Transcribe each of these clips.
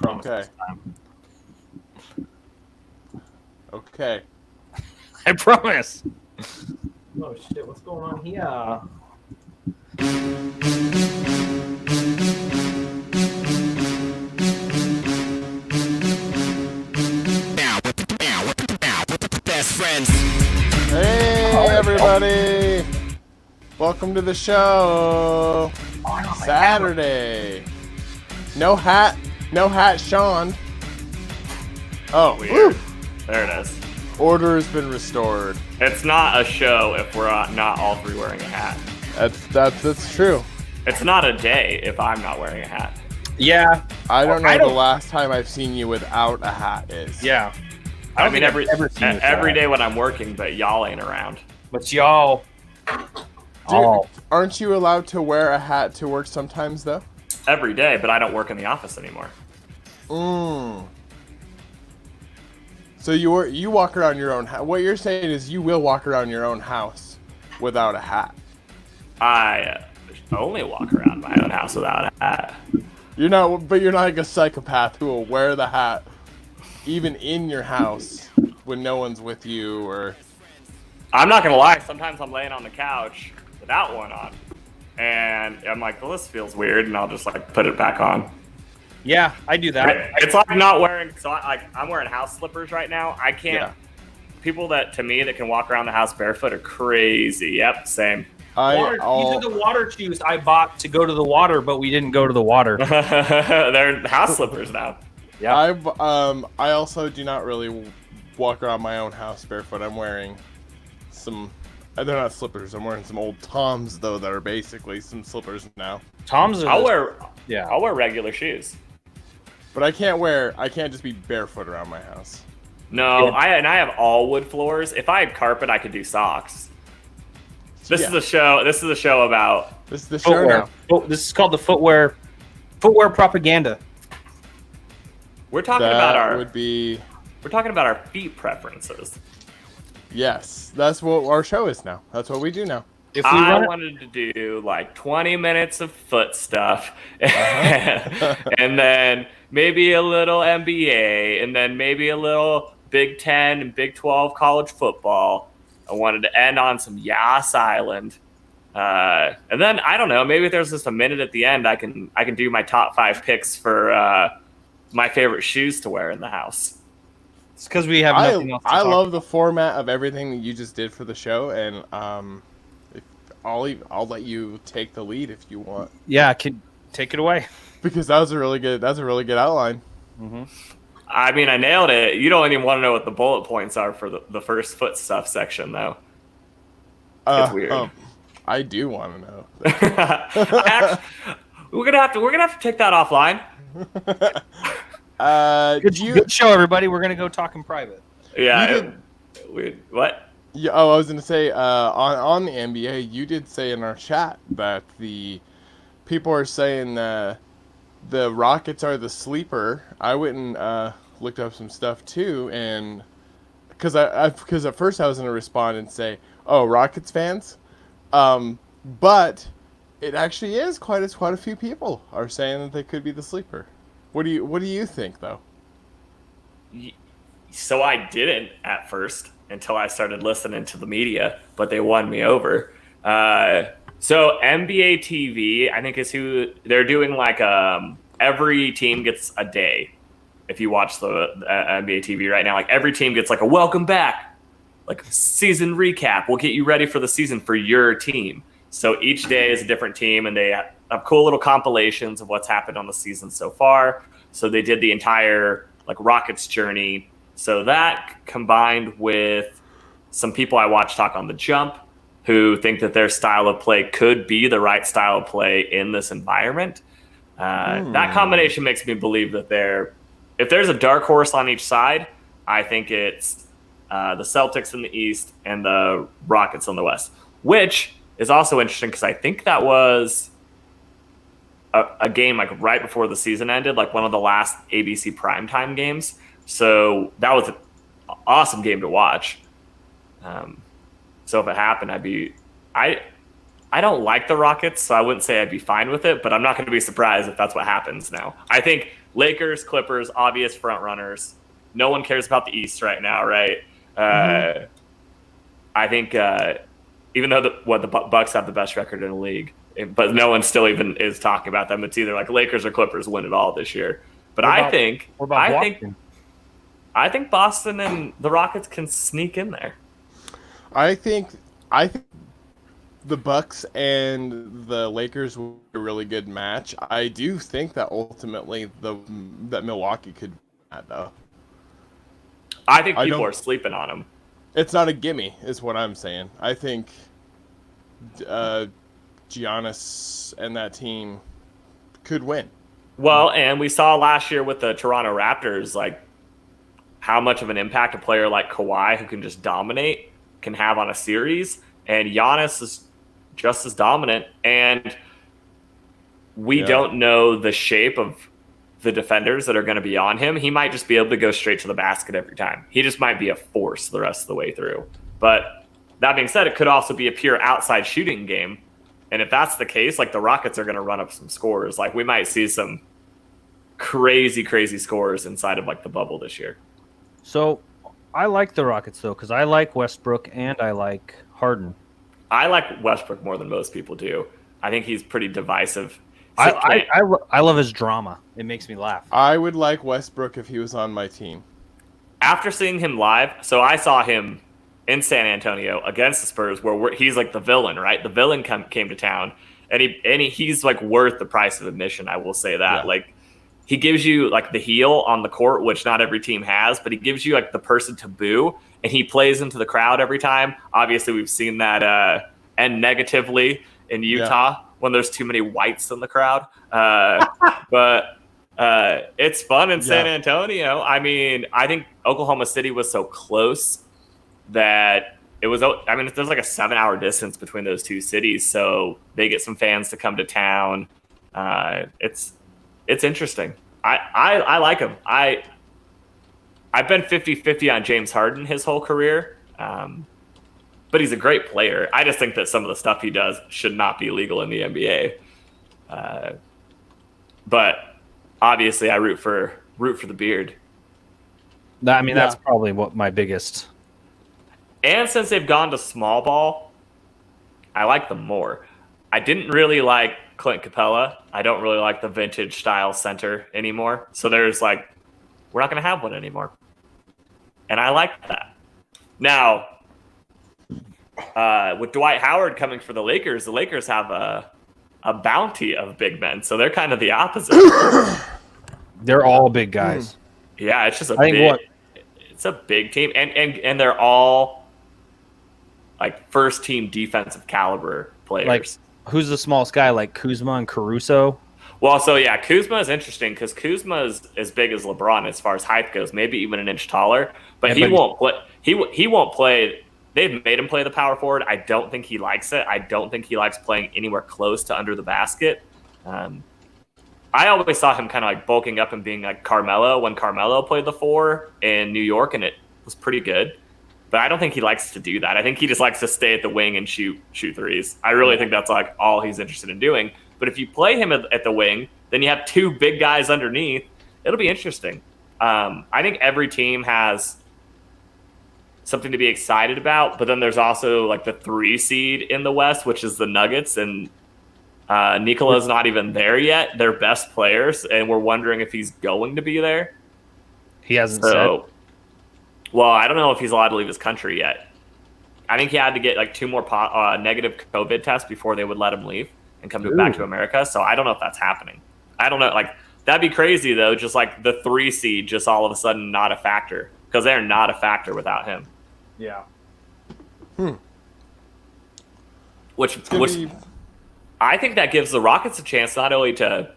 Promise Okay. this time. Okay. I promise. Oh shit! What's going on here? Best friends. Hey, everybody! Welcome to the show. Saturday. No hat, Sean. Oh, Weird. woo. There it is. Order has been restored. It's not a show if we're not all three wearing a hat. That's true. It's not a day if I'm not wearing a hat. Yeah. I don't know the last time I've seen you without a hat is. Yeah. I mean, every every day when I'm working, but y'all ain't around. But y'all. Dude, aren't you allowed to wear a hat to work sometimes, though? Every day, but I don't work in the office anymore. So you walk around your own house. What you're saying is you will walk around your own house without a hat. I only walk around my own house without a hat. You're not like a psychopath who will wear the hat even in your house when no one's with you or... I'm not gonna lie, sometimes I'm laying on the couch without one on. And I'm like, well, this feels weird, and I'll just like put it back on. Yeah, I do that. It's like not wearing, I'm wearing house slippers right now. I can't, Yeah. People that can walk around the house barefoot are crazy. Yep, same. These are the water shoes I bought to go to the water, but we didn't go to the water. They're house slippers now. Yeah. I also do not really walk around my own house barefoot. I'm wearing some... They're not slippers. I'm wearing some old Toms, though, that are basically some slippers now. Tom's. I'll wear regular shoes. But I can't just be barefoot around my house. No, Yeah. I have all wood floors. If I had carpet, I could do socks. This is a show. This is a show about. This is the show footwear. now. Oh, this is called the footwear propaganda. We're talking That about would be... We're talking about our feet preferences. Yes, that's what our show is now. That's what we do now. If we I run wanted to do like 20 minutes of foot stuff, and then maybe a little NBA, and then maybe a little Big 10 and Big 12 college football. I wanted to end on some Yas Island. And then, I don't know, maybe if there's just a minute at the end, I can do my top 5 picks for my favorite shoes to wear in the house. It's because we have nothing else to I talk love the format of everything that you just did for the show, and I'll let you take the lead if you want. Yeah, take it away. Because that was a really good outline. Mm-hmm. I mean, I nailed it. You don't even want to know what the bullet points are for the first foot stuff section, though. It's weird. I do want to know. Actually, we're gonna have to take that offline. Good show, everybody. We're gonna go talk in private. Yeah. What? Yeah. Oh, I was gonna say on the NBA, you did say in our chat that the people are saying the Rockets are the sleeper. I went and looked up some stuff too, and because at first I was gonna respond and say, "Oh, Rockets fans," but it actually is quite a few people are saying that they could be the sleeper. What do you think, though? So I didn't at first until I started listening to the media, but they won me over. So NBA TV, I think, is who they're doing. Like every team gets a day. If you watch the NBA TV right now, like every team gets like a welcome back, like season recap. We'll get you ready for the season for your team. So each day is a different team, and they have cool little compilations of what's happened on the season so far. So they did the entire like Rockets journey. So that combined with some people I watch talk on The Jump who think that their style of play could be the right style of play in this environment. That combination makes me believe that if there's a dark horse on each side, I think it's the Celtics in the East and the Rockets on the West, which is also interesting because I think that was a game like right before the season ended, like one of the last ABC primetime games. So that was an awesome game to watch. So if it happened, I don't like the Rockets, so I wouldn't say I'd be fine with it, but I'm not going to be surprised if that's what happens now. I think Lakers, Clippers, obvious front runners. No one cares about the East right now, right? I think even though the Bucks have the best record in the league, but no one still even is talking about them. It's either like Lakers or Clippers win it all this year. But I think Boston and the Rockets can sneak in there. I think the Bucks and the Lakers were a really good match. I do think that ultimately that Milwaukee could win that, though. I think people are sleeping on them. It's not a gimme, is what I'm saying. I think Giannis and that team could win. Well, and we saw last year with the Toronto Raptors, like how much of an impact a player like Kawhi, who can just dominate, can have on a series. And Giannis is just as dominant. And we don't know the shape of the defenders that are going to be on him. He might just be able to go straight to the basket every time. He just might be a force the rest of the way through. But that being said, it could also be a pure outside shooting game. And if that's the case, like the Rockets are going to run up some scores. Like we might see some crazy, crazy scores inside of like the bubble this year. So I like the Rockets though, because I like Westbrook and I like Harden. I like Westbrook more than most people do. I think he's pretty divisive. I love his drama. It makes me laugh. I would like Westbrook if he was on my team. After seeing him live, so I saw him in San Antonio against the Spurs, where he's like the villain, right? The villain came to town, and he's like worth the price of admission. I will say that. Yeah. Like he gives you like the heel on the court, which not every team has, but he gives you like the person to boo, and he plays into the crowd every time. Obviously, we've seen that end negatively in Utah. Yeah. When there's too many whites in the crowd. But it's fun in San Antonio. I mean, I think Oklahoma City was so close that it was, I mean, there's like a 7-hour distance between those two cities. So they get some fans to come to town. It's interesting. I like him. I've been 50-50 on James Harden his whole career. But he's a great player. I just think that some of the stuff he does should not be legal in the NBA. But obviously, I root for the beard. I mean, that's probably what my biggest. And since they've gone to small ball, I like them more. I didn't really like Clint Capella. I don't really like the vintage style center anymore. So there's like, we're not going to have one anymore. And I like that. Now, with Dwight Howard coming for the Lakers have a bounty of big men, so they're kind of the opposite. They're all big guys. Yeah, it's just it's a big team, and they're all like first team defensive caliber players. Like who's the smallest guy? Like Kuzma and Caruso. Well, so yeah, Kuzma is interesting because Kuzma is as big as LeBron as far as height goes, maybe even an inch taller, but he won't play. He won't play. They've made him play the power forward. I don't think he likes it. I don't think he likes playing anywhere close to under the basket. I always saw him kind of like bulking up and being like Carmelo when Carmelo played the 4 in New York, and it was pretty good. But I don't think he likes to do that. I think he just likes to stay at the wing and shoot threes. I really think that's like all he's interested in doing. But if you play him at the wing, then you have 2 big guys underneath. It'll be interesting. I think every team has something to be excited about, but then there's also like the 3 seed in the West, which is the Nuggets, and Nikola's not even there yet. They're best players, and we're wondering if he's going to be there. He hasn't said. Well, I don't know if he's allowed to leave his country yet. I think he had to get like 2 more negative COVID tests before they would let him leave and come back to America. So I don't know if that's happening. I don't know. Like that'd be crazy though. Just like the 3 seed, just all of a sudden not a factor, because they're not a factor without him. Yeah. Which I think that gives the Rockets a chance not only to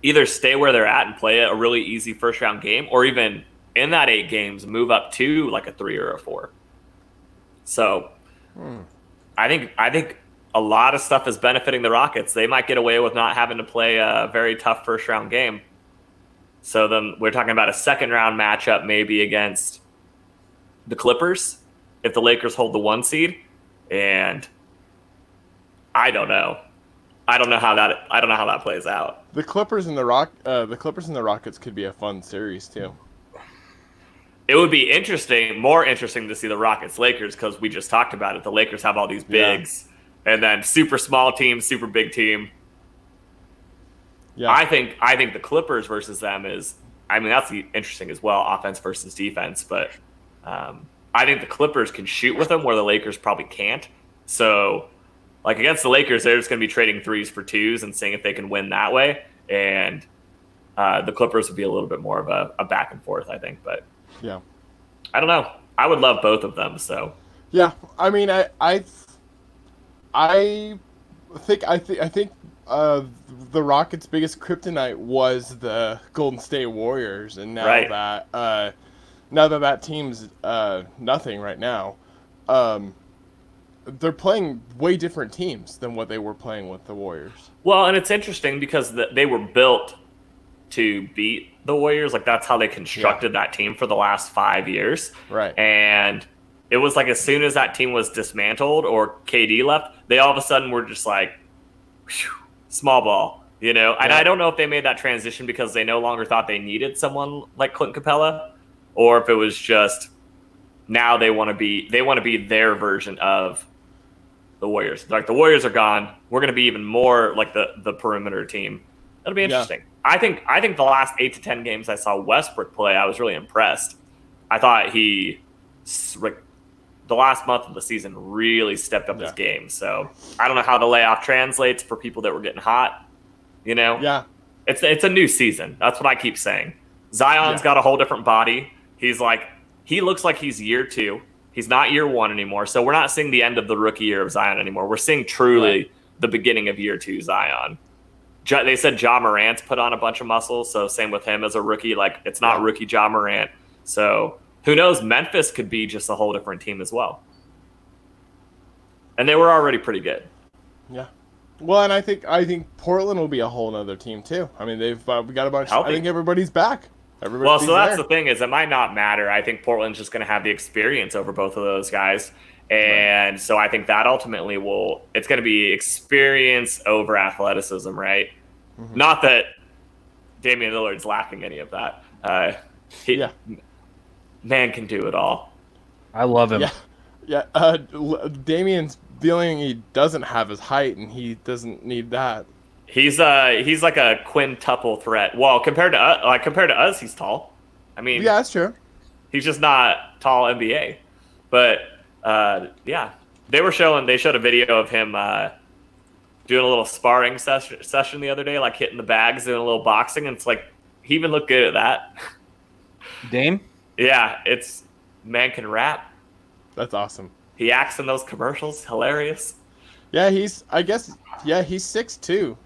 either stay where they're at and play a really easy first round game, or even in that 8 games move up to like a 3 or a 4. So I think a lot of stuff is benefiting the Rockets. They might get away with not having to play a very tough first round game. So then we're talking about a second round matchup maybe against the Clippers if the Lakers hold the 1 seed. And I don't know. I don't know how that plays out. The Clippers and the Rockets could be a fun series too. It would be more interesting to see the Rockets Lakers because we just talked about it. The Lakers have all these bigs, and then super small team, super big team. Yeah, I think the Clippers versus them is. I mean, that's interesting as well, offense versus defense. But I think the Clippers can shoot with them where the Lakers probably can't. So, like against the Lakers, they're just going to be trading 3s for 2s and seeing if they can win that way. And the Clippers would be a little bit more of a back and forth, I think. But yeah, I don't know. I would love both of them. So yeah. I mean, I think the Rockets' biggest kryptonite was the Golden State Warriors, and now that team's nothing right now, they're playing way different teams than what they were playing with the Warriors. Well, and it's interesting because they were built to beat the Warriors. Like that's how they constructed that team for the last 5 years. Right. And it was like as soon as that team was dismantled or KD left, they all of a sudden were just like, whew, small ball, you know? And I don't know if they made that transition because they no longer thought they needed someone like Clint Capella, or if it was just now they want to be their version of the Warriors. Like the Warriors are gone. We're going to be even more like the perimeter team. That'll be interesting. Yeah. I think the last 8 to 10 games I saw Westbrook play, I was really impressed. I thought the last month of the season really stepped up his game. So I don't know how the layoff translates for people that were getting hot. You know? Yeah. It's a new season. That's what I keep saying. Zion's got a whole different body. He looks like he's year 2. He's not year 1 anymore. So we're not seeing the end of the rookie year of Zion anymore. We're seeing truly the beginning of year 2 Zion. They said Ja Morant's put on a bunch of muscle, so same with him as a rookie. Like, it's not rookie Ja Morant. So who knows? Memphis could be just a whole different team as well. And they were already pretty good. Yeah. Well, and I think Portland will be a whole other team too. I mean, we got a bunch. I think everybody's back. That's the thing is, it might not matter. I think Portland's just going to have the experience over both of those guys. And so I think that ultimately it's going to be experience over athleticism, right? Mm-hmm. Not that Damian Lillard's lacking any of that. Man can do it all. I love him. Yeah. Damian's the only thing he doesn't have is height, and he doesn't need that. He's like a quintuple threat. Well, compared to us, he's tall. I mean, yeah, that's true. He's just not tall NBA, but. They showed a video of him doing a little sparring session the other day, like hitting the bags, doing a little boxing, and it's like he even looked good at that. Dame? Yeah, man can rap. That's awesome. He acts in those commercials, hilarious. Yeah, he's 6'2".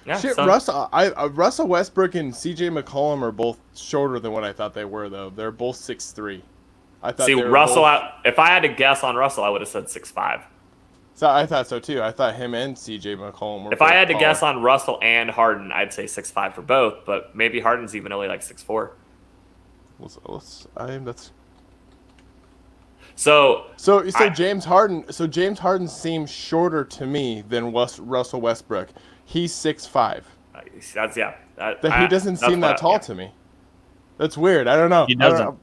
Yeah, shit, Russell Westbrook and CJ McCollum are both shorter than what I thought they were, though. They're both 6'3". Russell. If I had to guess on Russell, I would have said 6'5". So I thought so too. I thought him and CJ McCollum were. If I had to guess on Russell and Harden, I'd say 6'5" for both. But maybe Harden's even only like 6'4". James Harden seems shorter to me than Russell Westbrook. He's 6'5". He doesn't seem that tall to me. That's weird. I don't know. He doesn't.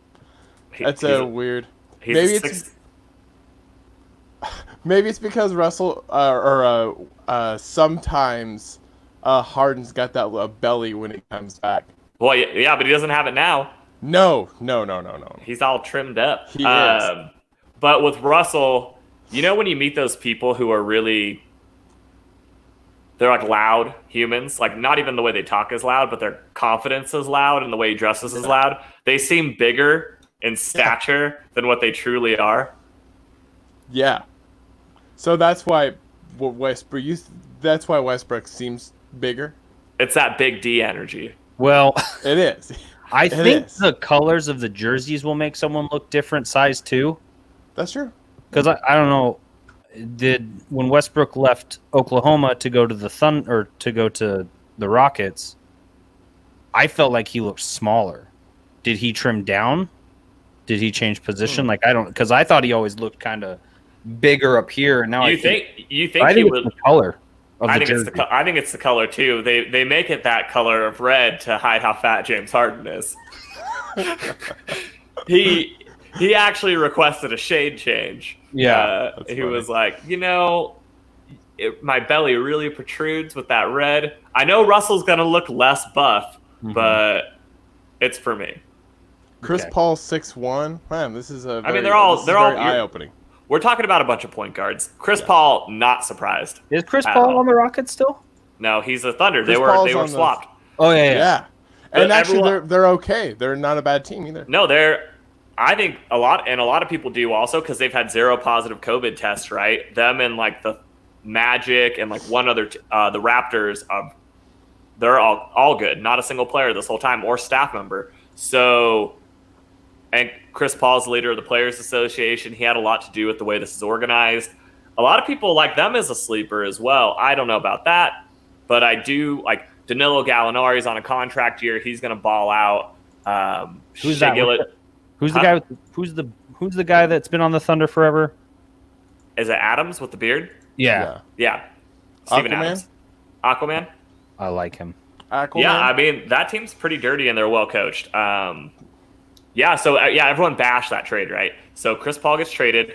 That's weird. Maybe it's because Russell sometimes Harden's got that belly when he comes back. Well, yeah, but he doesn't have it now. No. He's all trimmed up. He is. But with Russell, when you meet those people who are really, they're like loud humans, like not even the way they talk is loud, but their confidence is loud and the way he dresses is loud. They seem bigger in stature than what they truly are. Yeah. So that's why Westbrook seems bigger. It's that big D energy. Well, it is. I think the colors of the jerseys will make someone look different size too. That's true. Because I don't know, when Westbrook left Oklahoma to go to the Rockets, I felt like he looked smaller. Did he trim down? Did he change position? Because I thought he always looked kind of bigger up here, and now you think he was the color. of I the think jersey. I think it's the color too. They make it that color of red to hide how fat James Harden is. He actually requested a shade change. Yeah, that's he funny. was like, my belly really protrudes with that red. I know Russell's gonna look less buff, but it's for me. Chris Okay. Paul 6'1". Man, this is a. They're all eye opening. We're talking about a bunch of point guards. Chris Paul, not surprised. Is Chris Paul on the Rockets still? No, he's a Thunder. Chris They Paul's were on the- swapped. Oh yeah. Yeah, But and actually everyone- they're okay. They're not a bad team either. No, I think a lot of people do also because they've had 0 positive COVID tests, right? Them and like the Magic and like one other, the Raptors, they're all good. Not a single player this whole time or staff member. So, and Chris Paul's the leader of the Players Association. He had a lot to do with the way this is organized. A lot of people like them as a sleeper as well. I don't know about that, but I do like Danilo Gallinari's on a contract year. He's going to ball out. Who's Shea that? Gilgeous- Who's the guy? Who's the guy that's been on the Thunder forever? Is it Adams with the beard? Yeah. Yeah. Steven Aquaman? Adams. Aquaman? I like him. Aquaman? Yeah, I mean, that team's pretty dirty and they're well coached. Everyone bashed that trade, right? So Chris Paul gets traded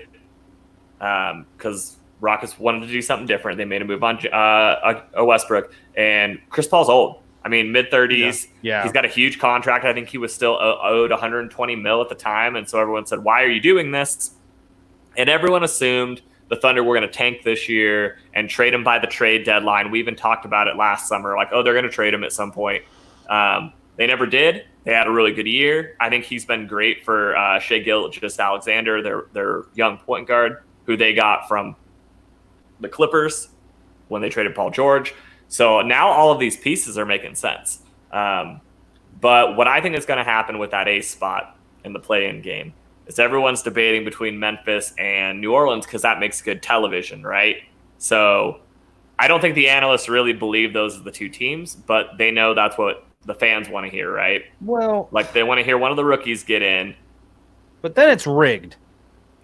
because Rockets wanted to do something different. They made a move on Westbrook, and Chris Paul's old. I mean, mid-30s. Yeah. He's got a huge contract. I think he was still owed $120 million at the time, and so everyone said, why are you doing this? And everyone assumed the Thunder were going to tank this year and trade him by the trade deadline. We even talked about it last summer, like, they're going to trade him at some point. They never did. They had a really good year. I think he's been great for Shea Gilgeous-Alexander, their young point guard, who they got from the Clippers when they traded Paul George. So now all of these pieces are making sense. But what I think is going to happen with that ace spot in the play-in game is everyone's debating between Memphis and New Orleans because that makes good television, right? So I don't think the analysts really believe those are the two teams, but they know that's what the fans want to hear, right? Well, Like they want to hear one of the rookies get in. but then it's rigged.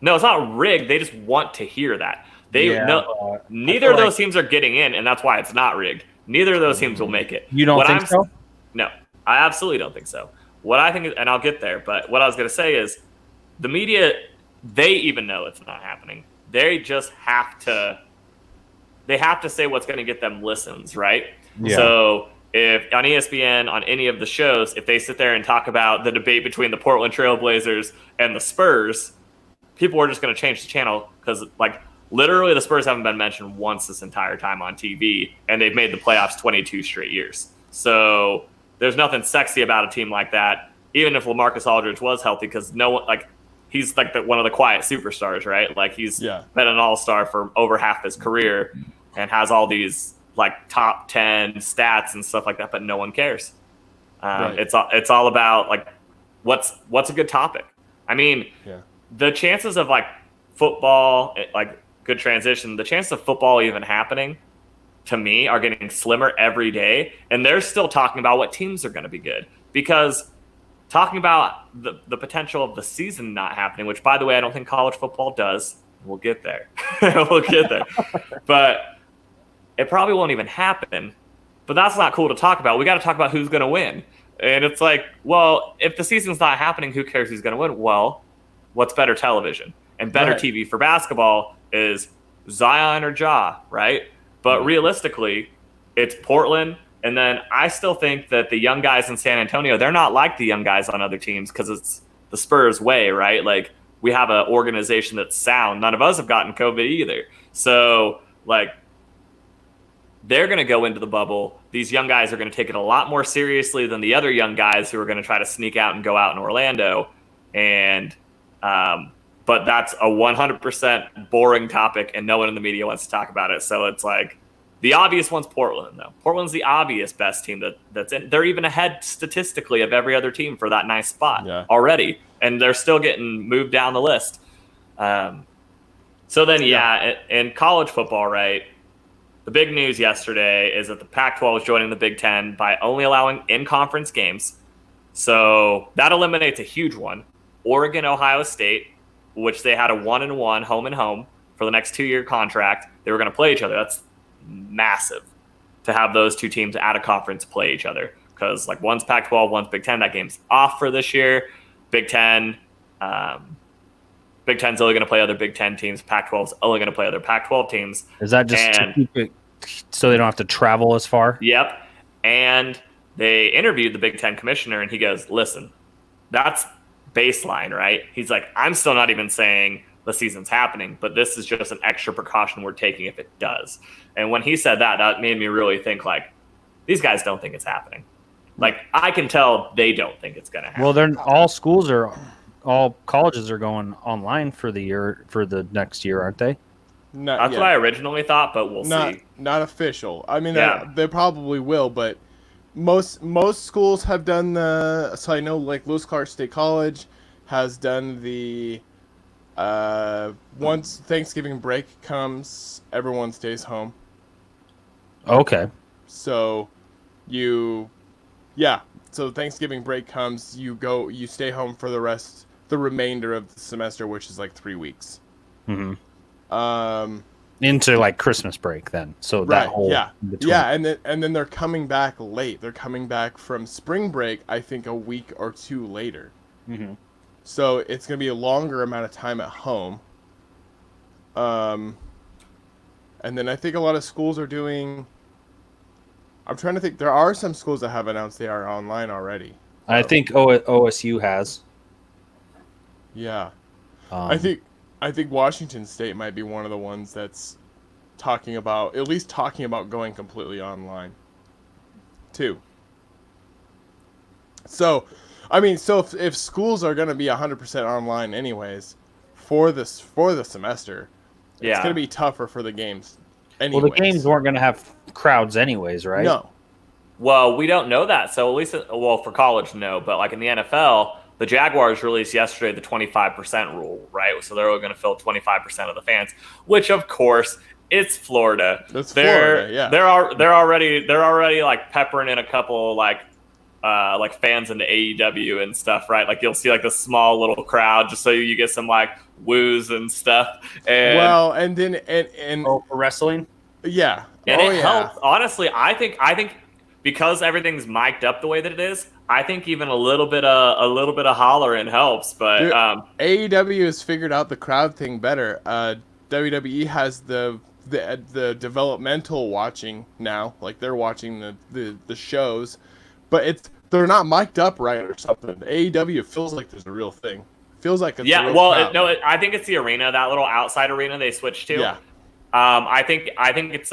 No, it's not rigged. They just want to hear that. Neither of those teams are getting in, and that's why it's not rigged. Neither of those teams will make it. You don't think so? No, I absolutely don't think so. What I think is, and I'll get there, but what I was going to say is the media, they even know it's not happening. They just have to say what's going to get them listens, right? Yeah. So if on ESPN, on any of the shows, if they sit there and talk about the debate between the Portland Trailblazers and the Spurs, people are just going to change the channel because, like, literally the Spurs haven't been mentioned once this entire time on TV, and they've made the playoffs 22 straight years. So there's nothing sexy about a team like that, even if LaMarcus Aldridge was healthy, because no one, like, he's like one of the quiet superstars, right? Like, he's been an all-star for over half his career and has all these, like, top 10 stats and stuff like that, but no one cares. Right. It's all about, like, what's a good topic. I mean, the chances of, like, football, like, good transition, the chance of football even happening, to me, are getting slimmer every day, and they're still talking about what teams are going to be good, because talking about the potential of the season not happening, which, by the way, I don't think college football does. We'll get there. But it probably won't even happen. But that's not cool to talk about. We got to talk about who's going to win. And it's like, well, if the season's not happening, who cares who's going to win? Well, what's better television? And better TV for basketball is Zion or Ja, right? But realistically, it's Portland. And then I still think that the young guys in San Antonio, they're not like the young guys on other teams because it's the Spurs way, right? Like, we have an organization that's sound. None of us have gotten COVID either. So, like, they're going to go into the bubble. These young guys are going to take it a lot more seriously than the other young guys who are going to try to sneak out and go out in Orlando. And, but that's a 100% boring topic, and no one in the media wants to talk about it. So it's like, the obvious one's Portland, though. Portland's the obvious best team that's in. They're even ahead statistically of every other team for that nice spot already, and they're still getting moved down the list. So then, in college football, right, the big news yesterday is that the Pac-12 is joining the Big Ten by only allowing in-conference games. So that eliminates a huge one. Oregon, Ohio State, which they had a 1-1 home and home for the next 2-year contract. They were going to play each other. That's massive to have those two teams at a conference play each other, because like one's Pac-12, one's Big Ten. That game's off for this year. Big Ten's only going to play other Big Ten teams. Pac-12's only going to play other Pac-12 teams. Is that just to keep it so they don't have to travel as far? Yep. And they interviewed the Big Ten commissioner, and he goes, listen, that's baseline, right? He's like, I'm still not even saying the season's happening, but this is just an extra precaution we're taking if it does. And when he said that, that made me really think, like, these guys don't think it's happening. Like, I can tell they don't think it's going to happen. Well, all colleges are going online for the next year, aren't they? That's what I originally thought, but we'll see. Not official. I mean, Yeah. they probably will, but most schools have done the. So I know, like Lewis Clark State College has done the. Once Thanksgiving break comes, everyone stays home. Okay. So, So Thanksgiving break comes, you stay home for the remainder of the semester, which is like 3 weeks. Mm-hmm. Into like Christmas break then. So right, that whole and then they're coming back late. They're coming back from spring break, I think a week or two later. Mm-hmm. So it's going to be a longer amount of time at home. And then I think a lot of schools are doing. I'm trying to think. There are some schools that have announced they are online already. I think OSU has. Yeah. I think Washington State might be one of the ones that's at least talking about going completely online, too. So, I mean, if schools are going to be 100% online anyways for the semester, it's going to be tougher for the games. Anyways. Well, the games weren't going to have crowds anyways, right? No. Well, we don't know that. So at least, for college, no. But like in the NFL, the Jaguars released yesterday the 25% rule, right? So they're going to fill 25% of the fans, which of course it's Florida. Florida, yeah. They're already like peppering in a couple like fans into AEW and stuff, right? Like you'll see like the small little crowd just so you get some like woos and stuff. And for wrestling, yeah, and it helps. Honestly, I think because everything's mic'd up the way that it is, I think even a little bit of hollering helps. But dude, AEW has figured out the crowd thing better. WWE has the developmental watching now, like they're watching the shows, but they're not mic'd up right or something. AEW feels like there's a real thing. Feels like it's a real crowd. I think it's the arena, that little outside arena they switched to. Yeah. I think it's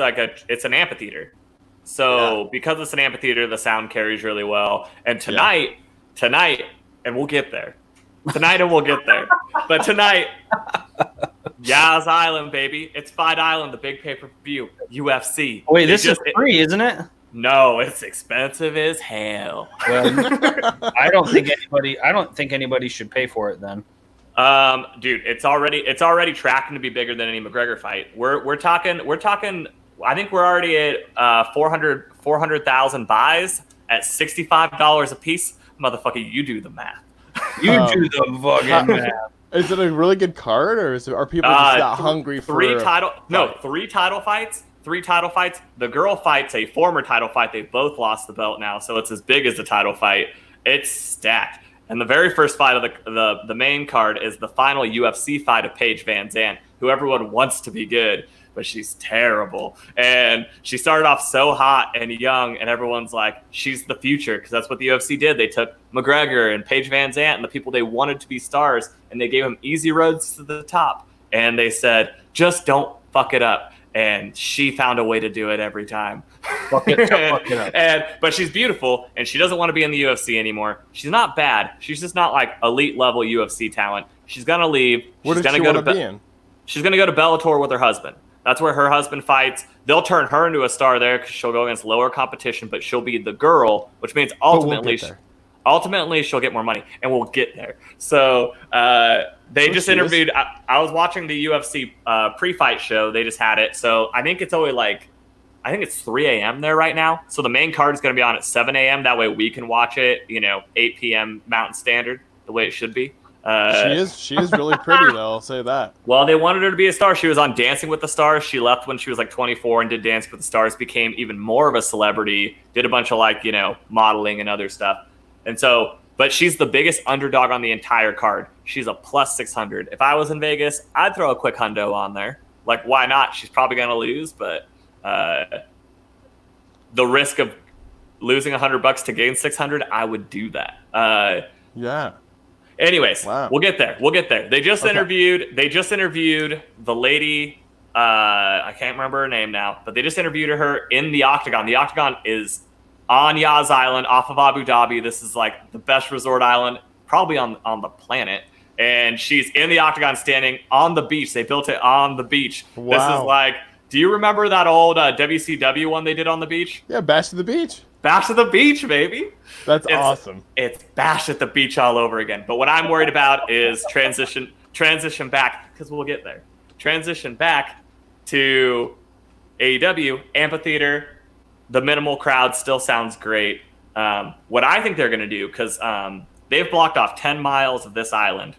it's an amphitheater. So because it's an amphitheater, the sound carries really well. And tonight, and we'll get there. But tonight, Yas Island, baby. It's Fight Island, the big pay-per-view, UFC. Wait, this is free, isn't it? No, it's expensive as hell. Well, I don't think anybody should pay for it then. Dude, it's already tracking to be bigger than any McGregor fight. We're talking. I think we're already at 400,000 buys at $65 a piece. Motherfucker, you do the math. You do the fucking math. Is it a really good card, or are people just not hungry for three title fights? 3 title fights. The girl fight's a former title fight. They both lost the belt now, so it's as big as the title fight. It's stacked. And the very first fight of the main card is the final UFC fight of Paige Van Zandt, who everyone wants to be good, but she's terrible. And she started off so hot and young, and everyone's like, she's the future, because that's what the UFC did. They took McGregor and Paige Van Zandt and the people they wanted to be stars, and they gave them easy roads to the top. And they said, just don't fuck it up. And she found a way to do it every time. Fuck it up. But she's beautiful, and she doesn't want to be in the UFC anymore. She's not bad. She's just not like elite level UFC talent. She's gonna leave. She's gonna go to She's gonna go to Bellator with her husband. That's where her husband fights. They'll turn her into a star there because she'll go against lower competition, but she'll be the girl, which means ultimately she'll get more money, and we'll get there. So they just interviewed. I was watching the UFC pre-fight show. They just had it. So I think it's only it's 3 a.m. there right now. So the main card is going to be on at 7 a.m. That way we can watch it, 8 p.m. Mountain Standard, the way it should be. She is really pretty though. I'll say that. Well, they wanted her to be a star. She was on Dancing with the Stars. She left when she was like 24 and did Dancing with the Stars, became even more of a celebrity, did a bunch of like, modeling and other stuff. And so, but she's the biggest underdog on the entire card. She's a plus 600. If I was in Vegas, I'd throw a quick hundo on there. Like, why not? She's probably going to lose, but the risk of losing $100 to gain 600, I would do that. Yeah. Anyways, Wow. We'll get there. They just interviewed the lady. I can't remember her name now, but they just interviewed her in the Octagon. The Octagon is on Yas Island off of Abu Dhabi. This is like the best resort island probably on the planet. And she's in the Octagon standing on the beach. They built it on the beach. Wow. This is like, do you remember that old WCW one they did on the beach? Yeah, Bash to the Beach. Bash at the beach, baby. That's awesome. It's Bash at the beach all over again. But what I'm worried about is transition back, because we'll get there. Transition back to AEW, amphitheater. The minimal crowd still sounds great. What I think they're going to do, because they've blocked off 10 miles of this island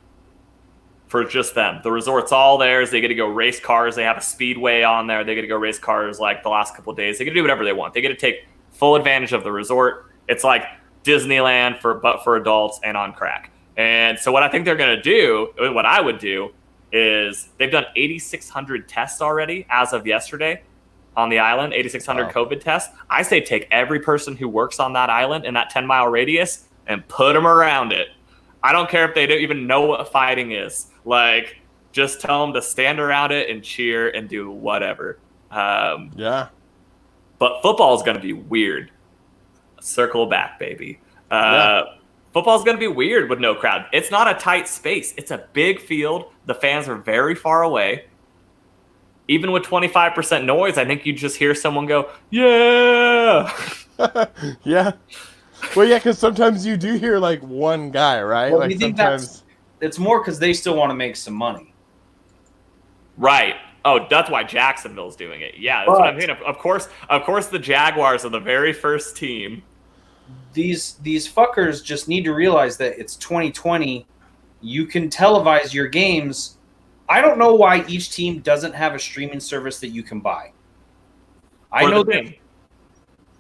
for just them. The resort's all theirs. They get to go race cars. They have a speedway on there. They get to go race cars like the last couple of days. They get to do whatever they want. They get to take full advantage of the resort. It's like Disneyland but for adults and on crack. And so what I think they're going to do, what I would do, is they've done 8,600 tests already as of yesterday on the island, 8,600 Wow. COVID tests. I say take every person who works on that island in that 10-mile radius and put them around it. I don't care if they don't even know what fighting is. Like, just tell them to stand around it and cheer and do whatever. Yeah. But football is going to be weird. Circle back, baby. Yeah. Football is going to be weird with no crowd. It's not a tight space. It's a big field. The fans are very far away. Even with 25% noise, I think you just hear someone go, yeah. Yeah. Well, yeah, because sometimes you do hear like one guy, right? Well, like you think sometimes. it's more because they still want to make some money. Right. Oh, that's why Jacksonville's doing it. Yeah, that's what I'm saying. Of course, the Jaguars are the very first team. These fuckers just need to realize that it's 2020. You can televise your games. I don't know why each team doesn't have a streaming service that you can buy. I know that.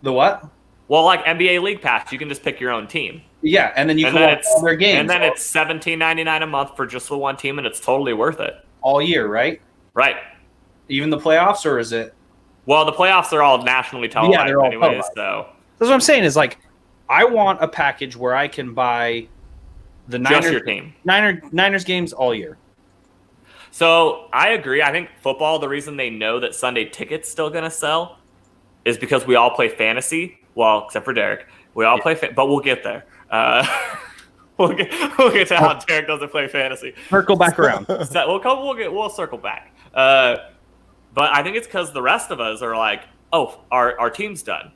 The what? Well, like NBA League Pass, you can just pick your own team. Yeah, and then you can watch all their games. And then it's $17.99 a month for just the one team, and it's totally worth it. All year, right? Right. Even the playoffs, or is it? Well, the playoffs are all nationally televised, Yeah, they're all anyways. televised. So That's what I'm saying. Is like, I want a package where I can buy the just your team. Niners games all year. So I agree. I think football, the reason they know that Sunday tickets still going to sell is because we all play fantasy. Well, except for Derek. We all play but we'll get there. We'll get to how Derek doesn't play fantasy. Circle back around. We'll circle back. But I think it's because the rest of us are like, oh, our team's done.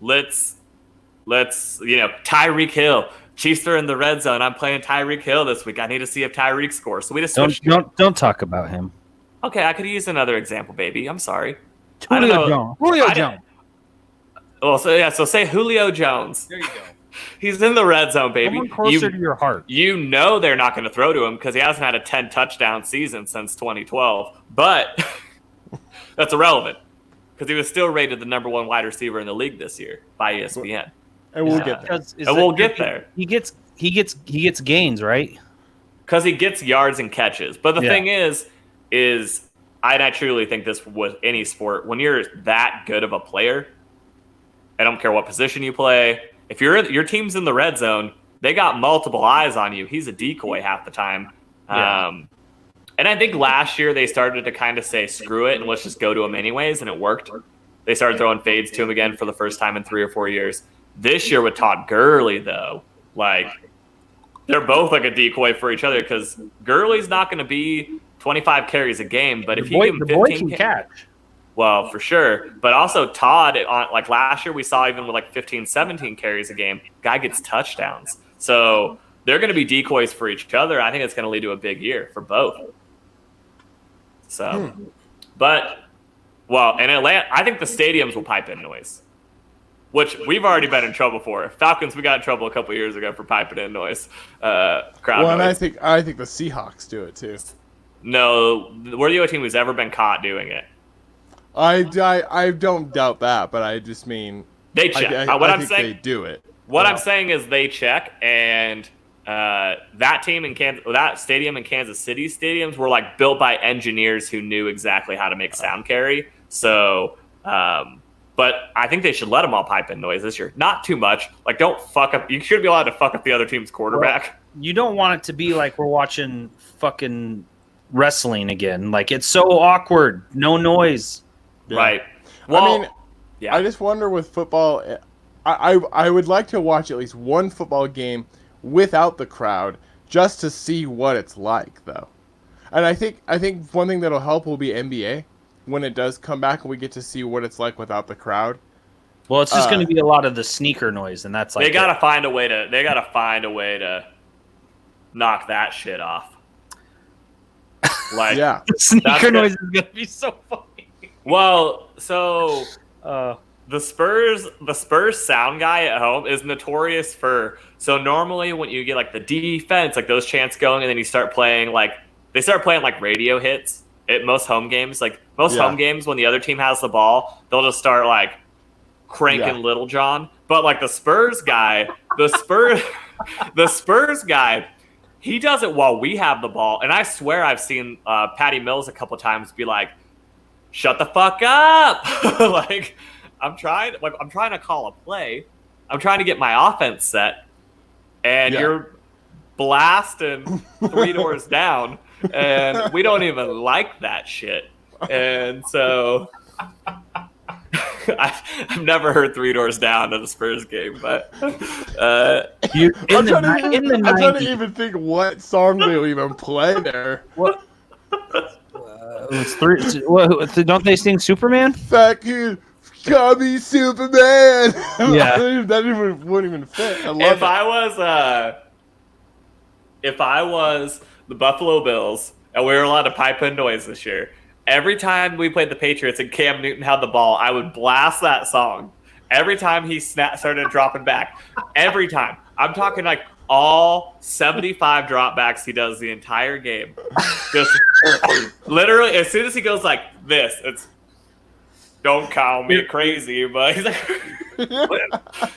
Let's Tyreek Hill. Chiefs are in the red zone. I'm playing Tyreek Hill this week. I need to see if Tyreek scores. So we just switched. Don't talk about him. Okay, I could use another example, baby. I'm sorry. Julio Jones. Well, so say Julio Jones. There you go. He's in the red zone, baby. Someone closer to your heart. You know they're not going to throw to him because he hasn't had a 10 touchdown season since 2012. But that's irrelevant because he was still rated the number one wide receiver in the league this year by ESPN. And we'll get there. And we'll get there. He gets gains, right? Because he gets yards and catches. But the thing is I truly think this with any sport, when you're that good of a player, I don't care what position you play. If your team's in the red zone, they got multiple eyes on you. He's a decoy half the time. Yeah. And I think last year they started to kind of say, screw it, and let's just go to him anyways, and it worked. They started throwing fades to him again for the first time in 3 or 4 years. This year with Todd Gurley, though, like, they're both like a decoy for each other because Gurley's not going to be 25 carries a game, but if you give him 15 catch. Well, for sure. But also Todd, like last year, we saw even with like 15, 17 carries a game, guy gets touchdowns. So they're going to be decoys for each other. I think it's going to lead to a big year for both. So, but, well, in Atlanta, I think the stadiums will pipe in noise. which we've already been in trouble for. Falcons, we got in trouble a couple years ago for piping in noise, crowd Well, and noise. I think the Seahawks do it too. No, we're the only team who's ever been caught doing it. I don't doubt that, but I just mean They check. I think they do it. What I'm saying is they check, and that team in that stadium in Kansas City stadiums were like built by engineers who knew exactly how to make sound carry. So, but I think they should let them all pipe in noise this year. Not too much. Like, don't fuck up. You should be allowed to fuck up the other team's quarterback. You don't want it to be like we're watching fucking wrestling again. Like, it's so awkward. No noise. Yeah. Right. Well, I mean, yeah. I just wonder with football. I would like to watch at least one football game without the crowd just to see what it's like, though. And I think one thing that'll help will be NBA when it does come back and we get to see what it's like without the crowd. Well, it's just going to be a lot of the sneaker noise, and that's like they gotta find a way to knock that shit off. Like, Yeah. Sneaker noise is going to be so funny. Well, so the Spurs sound guy at home is notorious for. So normally when you get like the defense, like those chants going, and then you start playing like radio hits at most home games. Like most home games, when the other team has the ball, they'll just start like cranking Little John. But like the Spurs guy, the Spurs guy, he does it while we have the ball. And I swear I've seen Patty Mills a couple times be like, "Shut the fuck up!" Like I'm trying to call a play. I'm trying to get my offense set, and you're blasting 3 doors down, and we don't even like that shit. And so I've never heard 3 doors down at a Spurs game, but I'm trying to even think what song they'll even play there. What? It's three. Don't they sing Superman? Fuck you, call me Superman. Yeah, that wouldn't even fit. I love if I was the Buffalo Bills and we were allowed to pipe in noise this year, every time we played the Patriots and Cam Newton had the ball, I would blast that song. Every time he started dropping back, every time. I'm talking like all 75 dropbacks he does the entire game. Just literally, as soon as he goes like this, it's "Don't call me crazy," but he's like,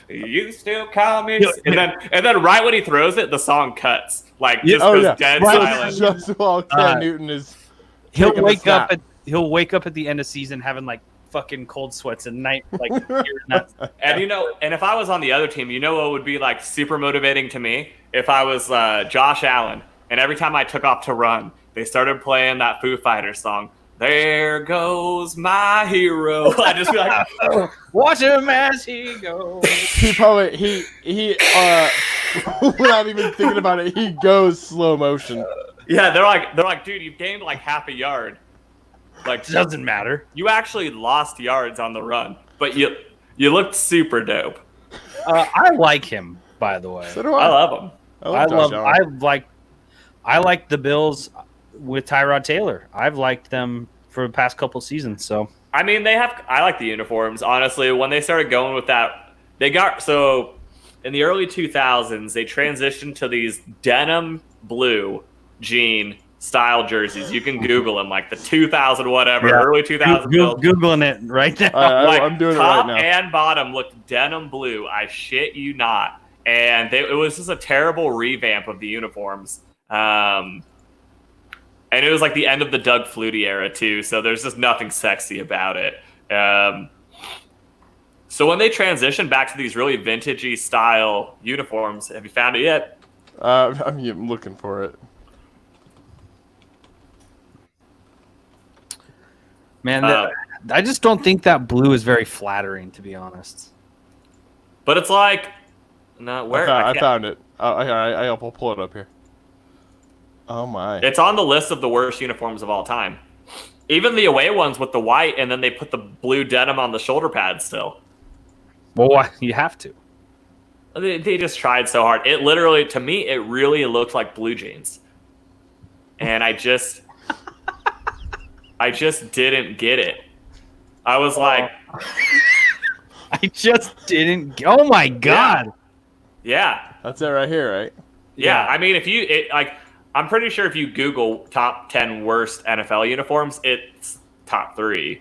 "You still call me," and then right when he throws it, the song cuts. Like just goes dead silent. Just while Cam Newton is. He'll wake up at the end of season having like fucking cold sweats at night, like and if I was on the other team, you know what would be like super motivating to me? If I was Josh Allen, and every time I took off to run, they started playing that Foo Fighters song. "There goes my hero." I just be like, watch him as he goes. He without even thinking about it, he goes slow motion. Yeah, they're like, "Dude, you've gained like half a yard." Like, It doesn't matter. You actually lost yards on the run, but you looked super dope. I like him, by the way. So do I love him. I like the Bills with Tyrod Taylor. I've liked them for the past couple seasons. So I mean, I like the uniforms. Honestly, when they started going with that, so in the early 2000s, they transitioned to these denim blue jean style jerseys. You can Google them, like the 2000 whatever, early 2000s. Googling it right now. I'm doing it right now. Top and bottom looked denim blue. I shit you not. And it was just a terrible revamp of the uniforms. And it was like the end of the Doug Flutie era too. So there's just nothing sexy about it. So when they transitioned back to these really vintagey style uniforms, have you found it yet? I'm looking for it. Man, I just don't think that blue is very flattering, to be honest. But it's like, no, where I found it. I'll pull it up here. Oh my! It's on the list of the worst uniforms of all time. Even the away ones with the white, and then they put the blue denim on the shoulder pads still. Well, you have to. They just tried so hard. It literally, to me, it really looked like blue jeans. And I just didn't get it. I was like, I just didn't. Oh my god. Yeah. That's it right here, right? Yeah. I mean, I'm pretty sure if you Google top 10 worst NFL uniforms, it's top 3.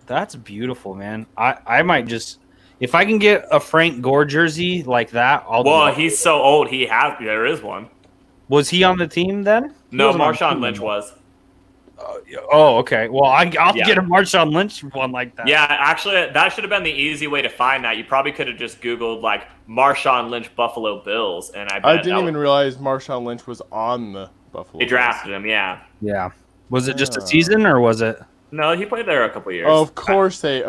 That's beautiful, man. I might just, if I can get a Frank Gore jersey like that, I'll. Well, he's so old. There is one. Was he on the team then? He No, wasn't on the Marshawn team, Lynch though. was. Oh, okay. Well, I'll Yeah. get a Marshawn Lynch one like that. Yeah, actually, that should have been the easy way to find that. You probably could have just Googled like Marshawn Lynch Buffalo Bills, and I didn't even realize Marshawn Lynch was on the Buffalo. They drafted him. Yeah. Yeah. Was it just a season or was it? No, he played there a couple years. Oh, of course they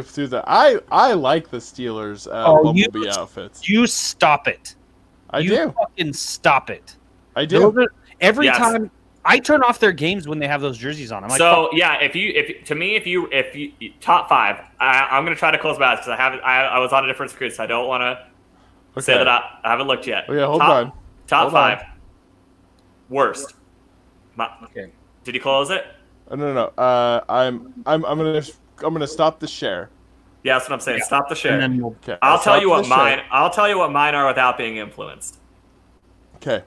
threw that. I like the Steelers Bumblebee outfits. You stop it. I do. Fucking stop it. I do. Every Yes. time I turn off their games when they have those jerseys on. I'm like, So yeah, if you top 5, I'm gonna try to close my eyes because I was on a different screen, so I don't want to say that I haven't looked yet. Oh, yeah, hold on. Top Hold 5 on. worst. okay. Did you close it? No. I'm gonna stop the share. Yeah, that's what I'm saying. Stop the share. And then we'll, Okay. I'll tell stop you what the share. mine. I'll tell you what mine are without being influenced. Okay.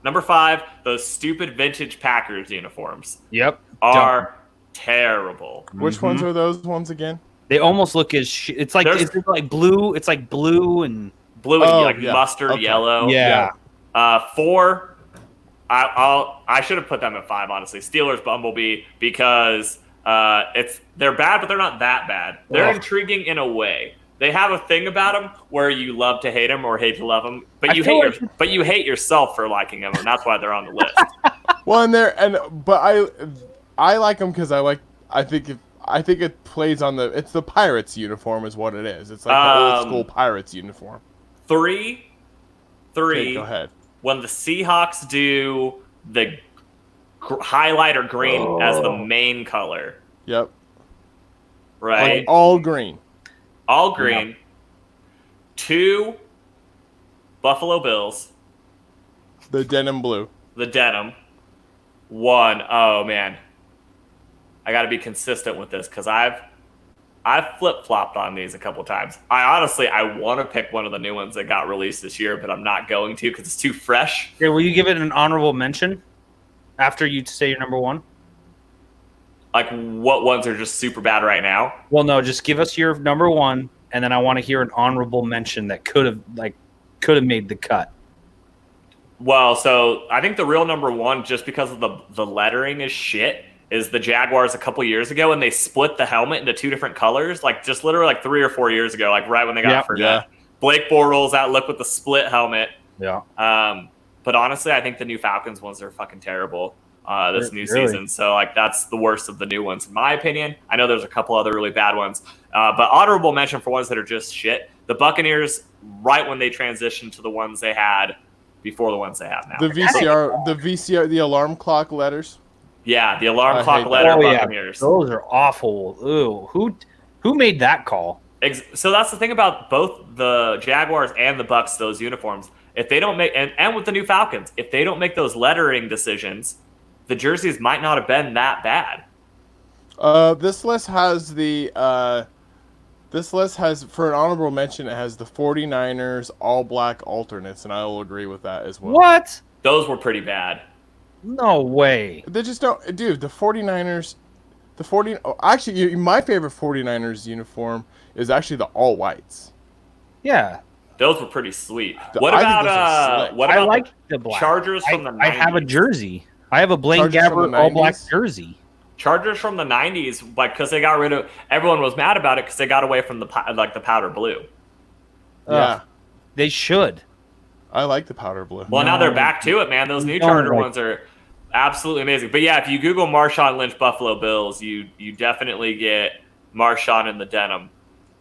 Number 5, those stupid vintage Packers uniforms yep. are terrible. Which ones are those ones again? They almost look as it's like There's- it's like blue. It's like blue and Blue and Oh, like yeah. mustard Okay. yellow. yeah. 4, I should have put them at 5, honestly. Steelers Bumblebee, because they're bad, but they're not that bad. They're Ugh. intriguing in a way. They have a thing about them where you love to hate them or hate to love them, but I you feel hate yourself for liking them, and that's why they're on the list. Well, but I like them because I think it plays on it's the Pirates uniform is what it is. It's like the old school Pirates uniform. 3, Okay, go ahead. when the Seahawks do the highlighter green as the main color, Yep. right? Like all green. All green. 2, Buffalo Bills, The denim blue. the denim. 1, oh man, I got to be consistent with this because I've flip-flopped on these a couple times. I want to pick one of the new ones that got released this year, but I'm not going to because it's too fresh. Okay, will you give it an honorable mention after you say your number 1? Like, what ones are just super bad right now? Well, no, just give us your number 1, and then I want to hear an honorable mention that could have made the cut. Well, so I think the real number 1, just because of the lettering is shit, is the Jaguars a couple years ago, and they split the helmet into 2 different colors, like just literally like 3 or 4 years ago, like right when they got Fournette. Blake Bortles that look with the split helmet. Yeah. But honestly, I think the new Falcons ones are fucking terrible this new Really? season. So like that's the worst of the new ones, in my opinion. I know there's a couple other really bad ones, but honorable mention for ones that are just shit. The Buccaneers, right when they transitioned to the ones they had before the ones they have now. The VCR, the alarm clock letters. Yeah, the alarm I clock hate that. letter Oh, yeah. Buccaneers. Those are awful. Ooh, who made that call? So that's the thing about both the Jaguars and the Bucks, those uniforms. If they don't make, and with the new Falcons, if they don't make those lettering decisions, the jerseys might not have been that bad. This list has for an honorable mention, it has the 49ers all black alternates, and I will agree with that as well. What? Those were pretty bad. No way. They just don't, dude. The 49ers, actually, my favorite 49ers uniform is actually the all whites. Yeah. Those were pretty sweet. I What think about those are slick. what I about like the the black. Chargers from the 90s? I have a jersey. I have a Blaine Chargers from Gabbert the all black 90s? jersey. Chargers from the 90s, like because they got rid of. Everyone was mad about it because they got away from the powder blue. Yeah, Ugh. They should. I like the powder blue. Well, now they're back to it, man. Those new No, Charger like- ones are absolutely amazing. But yeah, if you Google Marshawn Lynch Buffalo Bills, you definitely get Marshawn in the denim.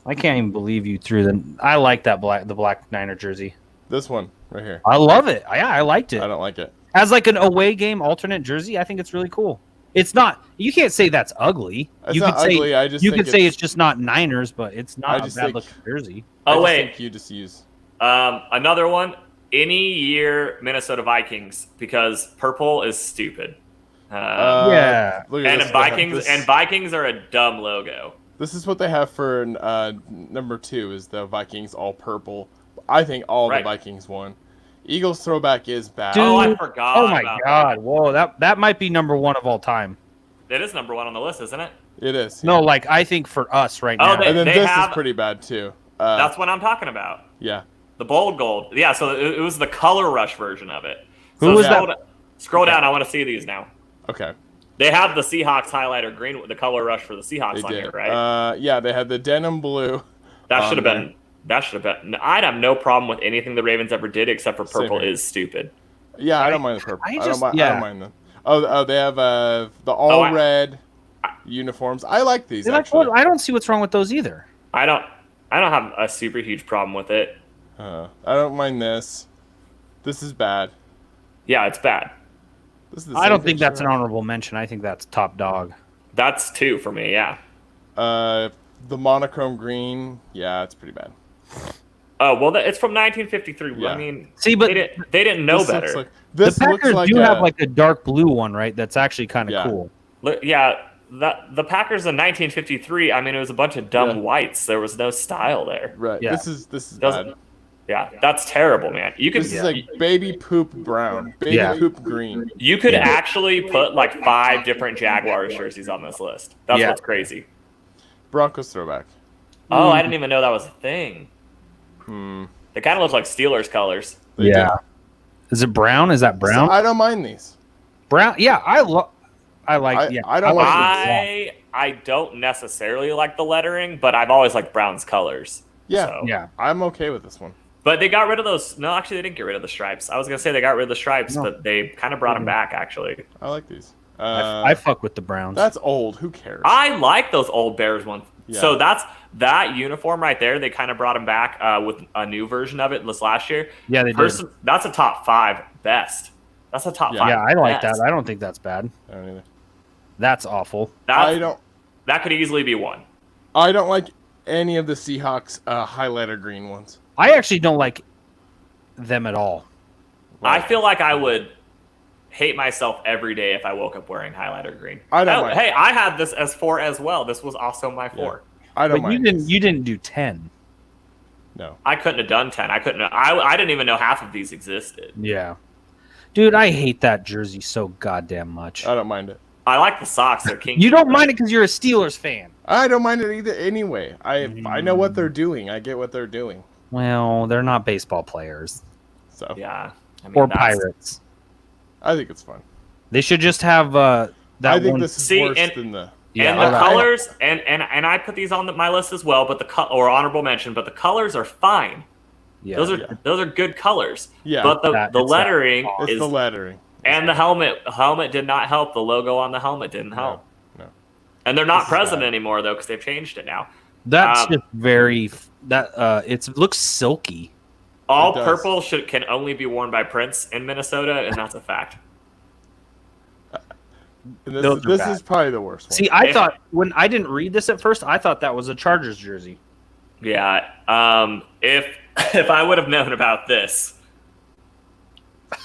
I can't even believe you threw them. I like the black Niner jersey. This one right here. I love it. I liked it. I don't like it. As like an away game alternate jersey, I think it's really cool. It's not. You can't say that's ugly. It's you not could say ugly. I just you think could say it's just not Niners, but it's I not a just bad think- looking jersey. I Oh just wait, think you just use. another one. Any year Minnesota Vikings because purple is stupid. Yeah. Look at and this. Vikings This- and Vikings are a dumb logo. This is what they have for number 2 is the Vikings all purple. I think all the Vikings won. Eagles throwback is bad. Dude, I forgot. Oh my about god! Whoa, that might be number 1 of all time. It is number 1 on the list, isn't it? It is. No, like I think for us right now. And then this is pretty bad too. That's what I'm talking about. Yeah. The bold gold. Yeah, so it was the Color Rush version of it. Who So was that? Scroll down. I want to see these now. Okay. They have the Seahawks highlighter green, the Color Rush for the Seahawks on here, right? Yeah, they had the denim blue. That should have been. That should have been. I'd have no problem with anything the Ravens ever did, except for purple is stupid. Yeah, I don't mind the purple. I don't mind them. Oh, they have the red uniforms. I like these. Actually. I don't see what's wrong with those either. I don't have a super huge problem with it. I don't mind this. This is bad. Yeah, it's bad. I don't think that's an honorable mention. I think that's top dog. That's 2 for me. Yeah. The monochrome green. Yeah, it's pretty bad. Oh well, it's from 1953. Yeah. I mean, see, but they didn't know better. The Packers do have like a dark blue one, right? That's actually kind of cool. Yeah, the Packers in 1953. I mean, it was a bunch of dumb whites. There was no style there. Right. Yeah. This is bad. Yeah, that's terrible, man. This is like baby poop brown, baby poop green. You could actually put like 5 different Jaguars jerseys on this list. That's what's crazy. Broncos throwback. Oh, I didn't even know that was a thing. They kind of look like Steelers colors. Yeah. Is it brown? Is that brown? So I don't mind these. Brown? Yeah, I like. I don't necessarily like the lettering, but I've always liked Brown's colors. Yeah, so. Yeah. I'm okay with this one. But they got rid of those. No, actually, they didn't get rid of the stripes. I was gonna say they got rid of the stripes, but they kind of brought them back. Actually, I like these. I fuck with the Browns. That's old. Who cares? I like those old Bears ones. Yeah. So that uniform right there. They kind of brought them back with a new version of it this last year. Yeah, they did. That's a top 5 best. That's a top 5. Yeah, I like that. I don't think that's bad. I don't either. That's awful. That could easily be 1. I don't like any of the Seahawks highlighter green ones. I actually don't like them at all. I feel like I would hate myself every day if I woke up wearing highlighter green. I don't mind. Hey, I had this as 4 as well. This was also my 4. Yeah. I don't mind. You didn't do 10. No. I couldn't have done 10. I couldn't. I didn't even know half of these existed. Yeah. Dude, I hate that jersey so goddamn much. I don't mind it. I like the socks. They're kinky. You don't mind it because you're a Steelers fan. I don't mind it either. Anyway, I know what they're doing. I get what they're doing. Well, they're not baseball players. So yeah, or pirates. I think it's fun. They should just have that. I think one. this is worse than the. Yeah, and the colors, and I put these on my list as well, but or honorable mention, but the colors are fine. Yeah, those are good colors. Yeah, but the lettering is the lettering, and the helmet did not help. The logo on the helmet didn't help. No. And they're not present anymore though because they've changed it now. That's just very it looks silky. All purple can only be worn by Prince in Minnesota, and that's a fact. This is probably the worst one. See, I thought when I didn't read this at first, I thought that was a Chargers jersey. Yeah. If I would have known about this,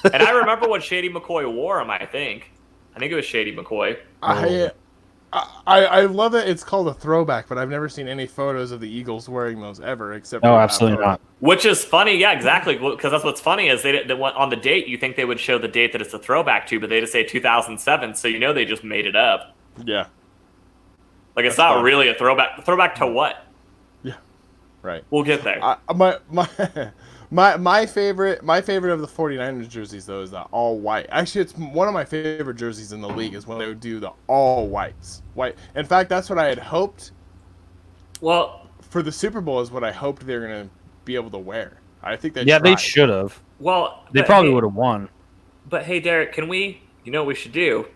and I remember when Shady McCoy wore them. I think it was Shady McCoy. I love that it's called a throwback, but I've never seen any photos of the Eagles wearing those ever, except. No, absolutely not. Which is funny, yeah, exactly. Because that's what's funny is they went on the date. You think they would show the date that it's a throwback to, but they just say 2007, so you know they just made it up. Yeah. Like it's not really a throwback. Throwback to what? Yeah. Right. We'll get there. My favorite of the 49ers jerseys though is the all white. Actually, it's one of my favorite jerseys in the league is when they would do the all whites. White. In fact, that's what I had hoped. Well, for the Super Bowl is what I hoped they were going to be able to wear. I think they they should have. Well, they probably would have won. But hey, Derek, can we? You know what we should do?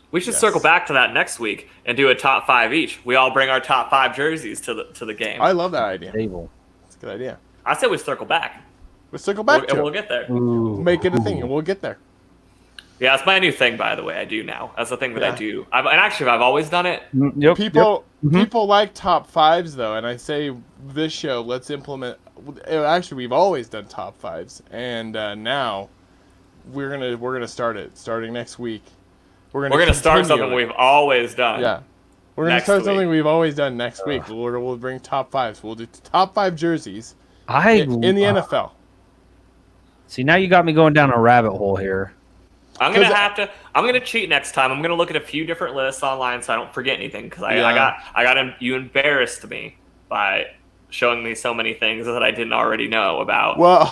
We should circle back to that next week and do a top 5 each. We all bring our top 5 jerseys to the game. I love that idea. It's a good idea. I say we circle back. We'll circle back and we'll get there. Ooh. Make it a thing, and we'll get there. Yeah, it's my new thing, by the way. I do now. That's the thing that I do. I've always done it. Yep. People like top 5s though, and I say this show, let's implement. Actually, we've always done top 5s, and now we're gonna start it starting next week. We're gonna start something we've always done. Yeah. We're gonna Next start week. something we've always done next week. We'll bring top fives. We'll do top 5 jerseys in the NFL. See, now you got me going down a rabbit hole here. I'm gonna cheat next time. I'm gonna look at a few different lists online so I don't forget anything because you embarrassed me by showing me so many things that I didn't already know about. Well,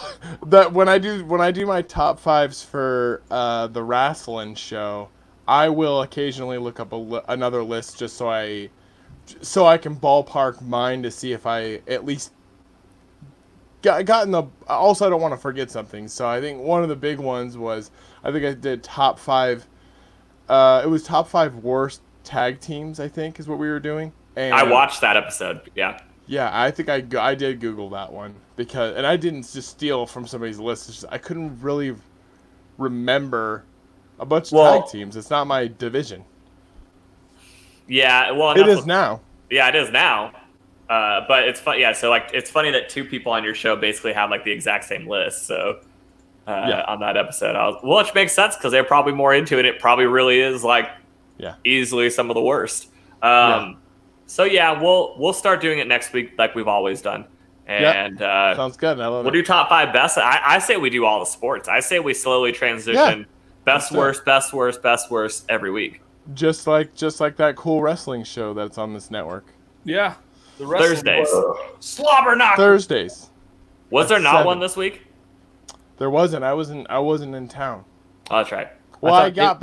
when I do my top 5s for the wrestling show, I will occasionally look up another list just so I can ballpark mine to see if I at least got in the. Also, I don't want to forget something, so I think one of the big ones was I think I did top 5. It was top 5 worst tag teams. I think is what we were doing. And I watched that episode. Yeah. Yeah, I think I did Google that one and I didn't just steal from somebody's list. It's just, I couldn't really remember a bunch of tag teams. It's not my division. Yeah, well, it is now. Yeah, it is now. But it's fun. Yeah, so like it's funny that 2 people on your show basically have like the exact same list. So on that episode, which makes sense because they're probably more into it. It probably really is like easily some of the worst. So yeah, we'll start doing it next week like we've always done. And sounds good. I love we'll do top 5 best. I say we do all the sports. I say we slowly transition best worst every week. Just like that cool wrestling show that's on this network. Yeah. The Thursdays. Slobber knocker. Thursdays. Was there not 7. One this week? There wasn't. I wasn't in town. Oh, that's right. Well, I got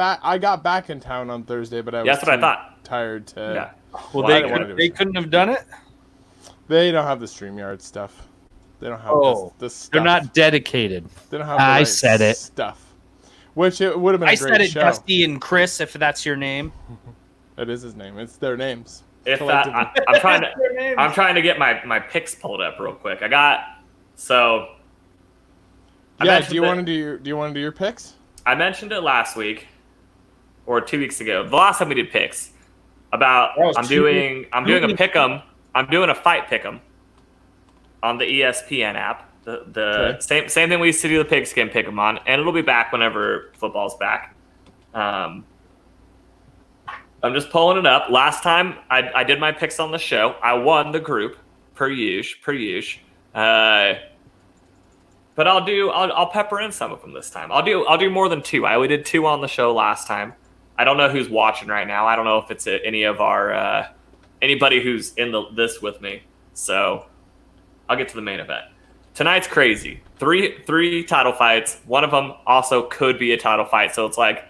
back in town on Thursday, but I was that's what I thought. Tired to. Yeah. Well, they couldn't have done it. They don't have the StreamYard stuff. They don't have this stuff. They're not dedicated. They don't have the right said it. Stuff. Which it would have been a great show. Dusty and Chris, if that's your name. It is his name. It's their names. I'm trying to get my picks pulled up real quick. Do you want to do your picks? I mentioned it last week or 2 weeks ago. The last time we did picks I'm doing a pick'em. I'm doing a fight pick'em on the ESPN app. The same thing we used to do the pigskin pick'em on, and it'll be back whenever football's back. I'm just pulling it up. Last time I did my picks on the show. I won the group per usual. But I'll pepper in some of them this time. I'll do more than 2. I only did 2 on the show last time. I don't know who's watching right now. I don't know if it's any of our anybody who's in this with me. So I'll get to the main event. Tonight's crazy. Three title fights. One of them also could be a title fight. So it's like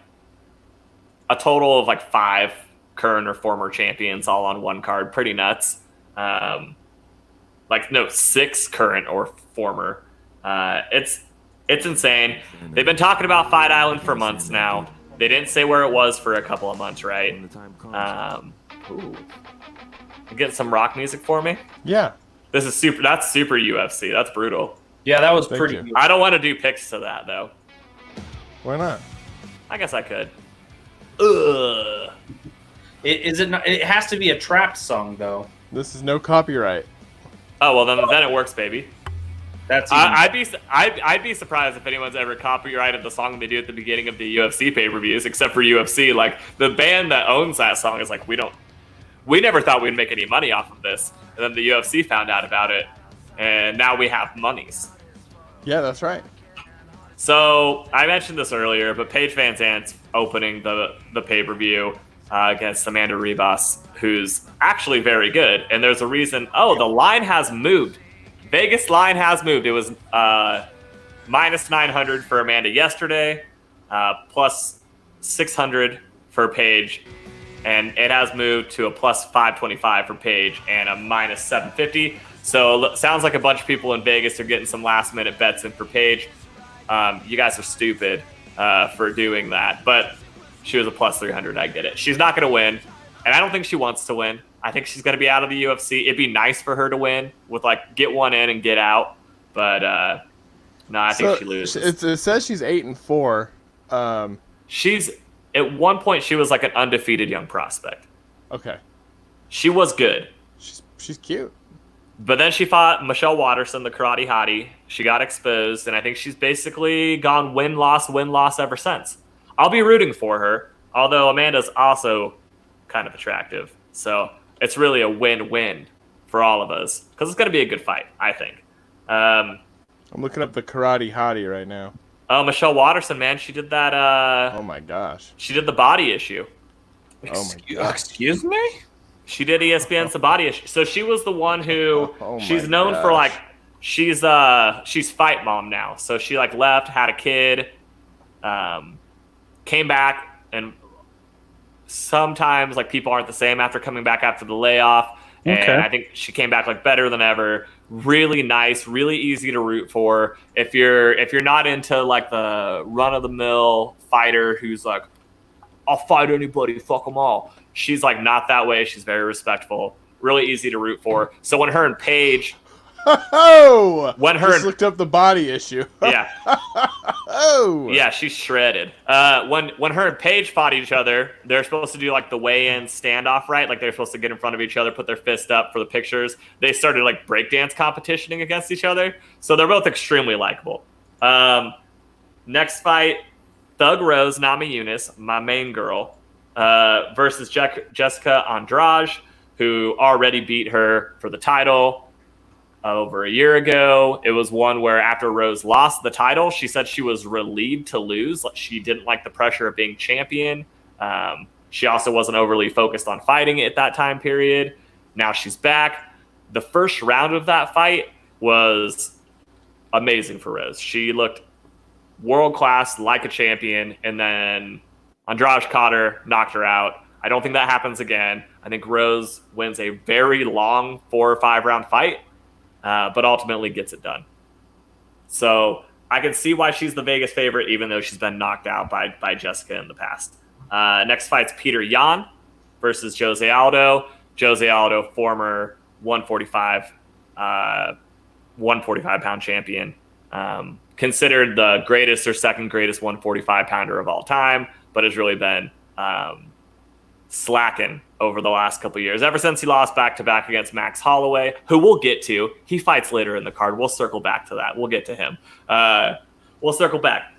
a total of like 5 current or former champions all on one card. Pretty nuts. 6 current or former. It's insane. They've been talking about Fight Island for months now. They didn't say where it was for a couple of months, right? Get some rock music for me? Yeah. That's super UFC. That's brutal. Yeah, that was pretty good. I don't want to do picks to that though. Why not? I guess I could. Ugh. It has to be a trapped song though. This is no copyright. Oh well, then it works, baby. I'd be surprised if anyone's ever copyrighted the song they do at the beginning of the UFC pay-per-views, except for UFC. Like the band that owns that song is like, we never thought we'd make any money off of this, and then the UFC found out about it, and now we have monies. Yeah, that's right. So I mentioned this earlier, but Paige Van Zandt's opening the pay-per-view against Amanda Ribas, who's actually very good, and there's a reason. Oh, the line has moved. Vegas line has moved. It was minus 900 for Amanda yesterday, plus 600 for Paige, and it has moved to a plus 525 for Paige and a minus 750. So sounds like a bunch of people in Vegas are getting some last minute bets in for Paige. You guys are stupid for doing that, but she was a plus 300. I get it. She's not going to win, and I don't think she wants to win. I think she's going to be out of the UFC. It'd be nice for her to win with like get one in and get out, but no, I think she loses. It says she's 8-4. She's at one point she was like an undefeated young prospect. Okay. She was good. She's cute. But then she fought Michelle Watterson, the karate hottie. She got exposed, and I think she's basically gone win-loss ever since. I'll be rooting for her, although Amanda's also kind of attractive. So it's really a win-win for all of us because it's going to be a good fight, I think. I'm looking up the Karate Hottie right now. Oh, Michelle Watterson, man, she did that. Oh my gosh. She did the body issue. Oh my gosh. Excuse me? She did ESPN's the body issue. So she was the one who she's my known for gosh. she's fight mom now. So she left, had a kid, came back, and sometimes people aren't the same after coming back after the layoff. And Okay. I think she came back better than ever. Really nice, really easy to root for. If you're not into the run of the mill fighter who's I'll fight anybody, fuck them all. She's not that way. She's very respectful, really easy to root for. So when her and Paige, Just looked up the body issue. yeah, Oh. yeah, she's shredded. When her and Paige fought each other, they're supposed to do the weigh-in standoff, right? They're supposed to get in front of each other, put their fist up for the pictures. They started breakdance competitioning against each other. So they're both extremely likable. Next fight, Thug Rose Namajunas, my main girl, versus Jessica Andrade, who already beat her for the title over a year ago. It was one where after Rose lost the title, she said she was relieved to lose. She didn't like the pressure of being champion. She also wasn't overly focused on fighting at that time period. Now she's back. The first round of that fight was amazing for Rose. She looked world-class, like a champion, and then Andrade caught her, knocked her out. I don't think that happens again. I think Rose wins a very long 4 or 5 round fight, but ultimately gets it done. So I can see why she's the Vegas favorite, even though she's been knocked out by Jessica in the past. Next fight's Peter Yan versus Jose Aldo. Jose Aldo, former 145-pound champion. Considered the greatest or second greatest 145-pounder of all time, but has really been slacking over the last couple of years. Ever since he lost back-to-back against Max Holloway, who we'll get to. He fights later in the card. We'll circle back to that. We'll get to him. We'll circle back.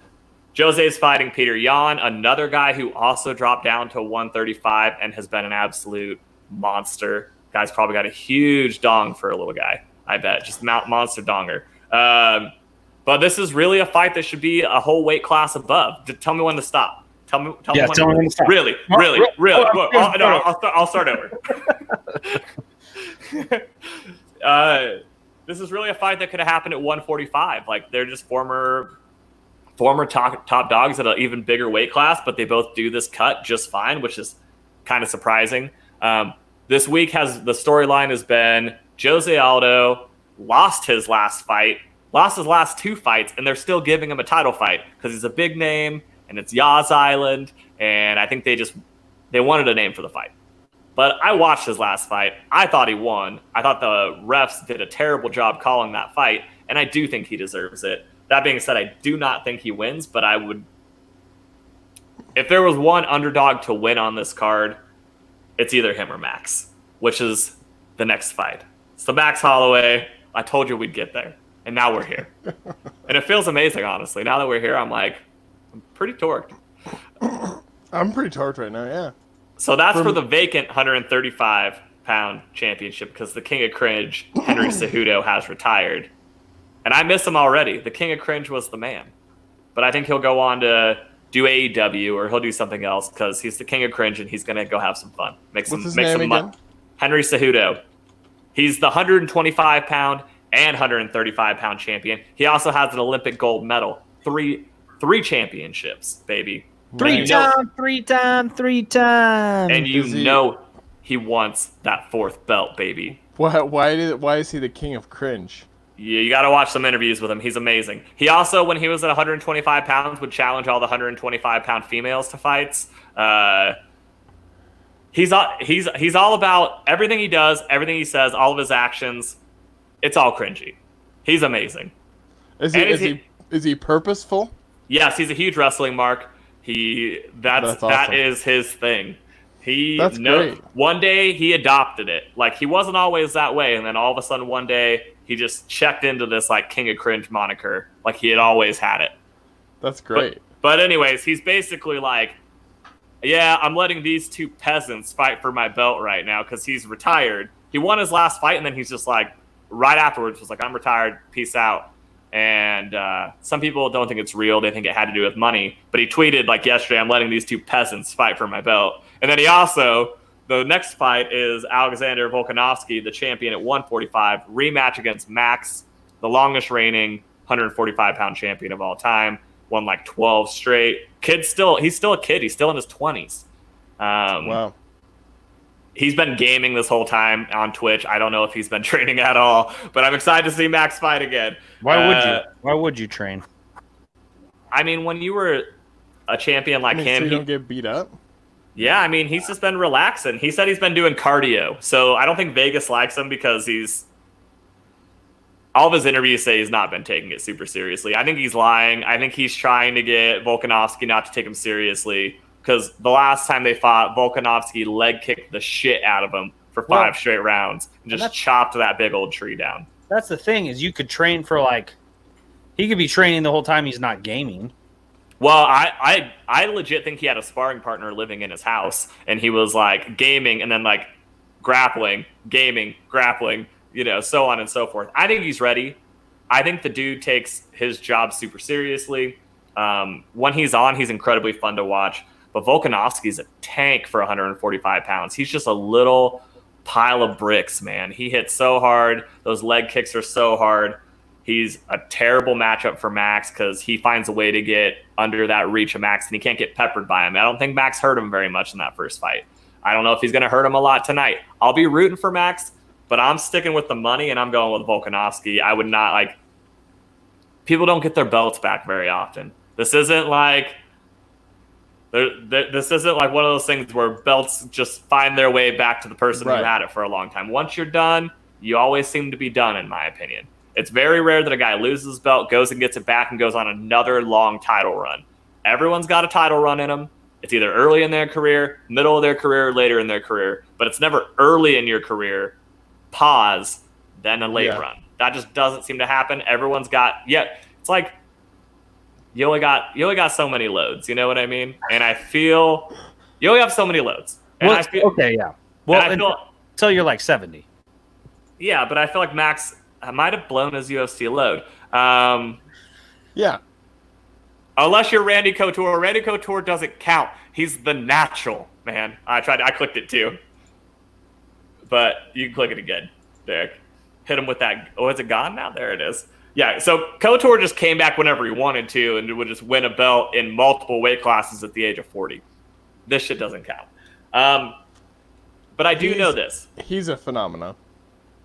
Jose's fighting Peter Yan, another guy who also dropped down to 135 and has been an absolute monster. Guy's probably got a huge dong for a little guy, I bet. Just monster donger. But this is really a fight that should be a whole weight class above. Just tell me when to stop. Tell me when to stop. Really. I'll start over. This is really a fight that could have happened at 145. They're just former top dogs at an even bigger weight class, but they both do this cut just fine, which is kind of surprising. This week the storyline has been Jose Aldo lost his last 2 fights, and they're still giving him a title fight because he's a big name and it's Yas Island, and I think they wanted a name for the fight. But I watched his last fight. I thought he won. I thought the refs did a terrible job calling that fight, and I do think he deserves it. That being said, I do not think he wins, but I would... If there was one underdog to win on this card, it's either him or Max, which is the next fight. So Max Holloway, I told you we'd get there. And now we're here. And it feels amazing, honestly. Now that we're here, I'm pretty torqued. I'm pretty torqued right now, yeah. So that's for the vacant 135-pound championship because the King of Cringe, Henry Cejudo, has retired. And I miss him already. The King of Cringe was the man. But I think he'll go on to do AEW or he'll do something else because he's the King of Cringe and he's going to go have some fun. What's his name again? Henry Cejudo. He's the 125-pound and 135-pound champion. He also has an Olympic gold medal. Three championships, baby. Three times. And know he wants that 4th belt, baby. Why is he the King of Cringe? You got to watch some interviews with him. He's amazing. He also, when he was at 125 pounds, would challenge all the 125-pound females to fights. He's all about everything he does, everything he says, all of his actions. It's all cringy. He's amazing. Is he purposeful? Yes, he's a huge wrestling mark. That's awesome. That is his thing. That's great. One day he adopted it. He wasn't always that way, and then all of a sudden one day he just checked into this King of Cringe moniker, he had always had it. That's great. But anyways, he's basically yeah, I'm letting these two peasants fight for my belt right now because he's retired. He won his last fight, and then he's just like, right afterwards, was like, I'm retired, peace out. And some people don't think it's real. They think it had to do with money. But he tweeted like yesterday, I'm letting these two peasants fight for my belt. And then he also, the next fight is Alexander Volkanovski, the champion at 145, rematch against Max, the longest reigning 145-pound champion of all time. Won like 12 straight. He's still a kid. He's still in his 20s. Wow. He's been gaming this whole time on Twitch. I don't know if he's been training at all, but I'm excited to see Max fight again. Why would you? Why would you train? I mean, when you were a champion like him, so you don't get beat up. Yeah, I mean, he's just been relaxing. He said he's been doing cardio, so I don't think Vegas likes him because all of his interviews say he's not been taking it super seriously. I think he's lying. I think he's trying to get Volkanovski not to take him seriously because the last time they fought, Volkanovski leg kicked the shit out of him for 5 straight rounds and just chopped that big old tree down. That's the thing is you could train for he could be training the whole time he's not gaming. Well, I legit think he had a sparring partner living in his house, and he was like gaming and then like grappling, gaming, grappling, so on and so forth. I think he's ready. I think the dude takes his job super seriously. When he's on, he's incredibly fun to watch. But Volkanovski's a tank for 145 pounds. He's just a little pile of bricks, man. He hits so hard. Those leg kicks are so hard. He's a terrible matchup for Max because he finds a way to get under that reach of Max, and he can't get peppered by him. I don't think Max hurt him very much in that first fight. I don't know if he's going to hurt him a lot tonight. I'll be rooting for Max, but I'm sticking with the money, and I'm going with Volkanovski. I would not people don't get their belts back very often. This isn't like this isn't like one of those things where belts just find their way back to the person who had it for a long time. Once you're done, you always seem to be done, in my opinion. It's very rare that a guy loses his belt, goes and gets it back, and goes on another long title run. Everyone's got a title run in them. It's either early in their career, middle of their career, or later in their career. But it's never early in your career, pause, then a late run. That just doesn't seem to happen. Everyone's got it's like you only got so many loads. You know what I mean? And I feel you only have so many loads. And I feel, okay, yeah. Well, until you're like 70. Yeah, but I feel like Max might have blown his UFC load. Yeah. Unless you're Randy Couture. Randy Couture doesn't count. He's the natural, man. I clicked it too. But you can click it again, Dick. Hit him with that. Oh, is it gone now? There it is. Yeah, so Couture just came back whenever he wanted to and would just win a belt in multiple weight classes at the age of 40. This shit doesn't count. But I do know this. He's a phenomenon.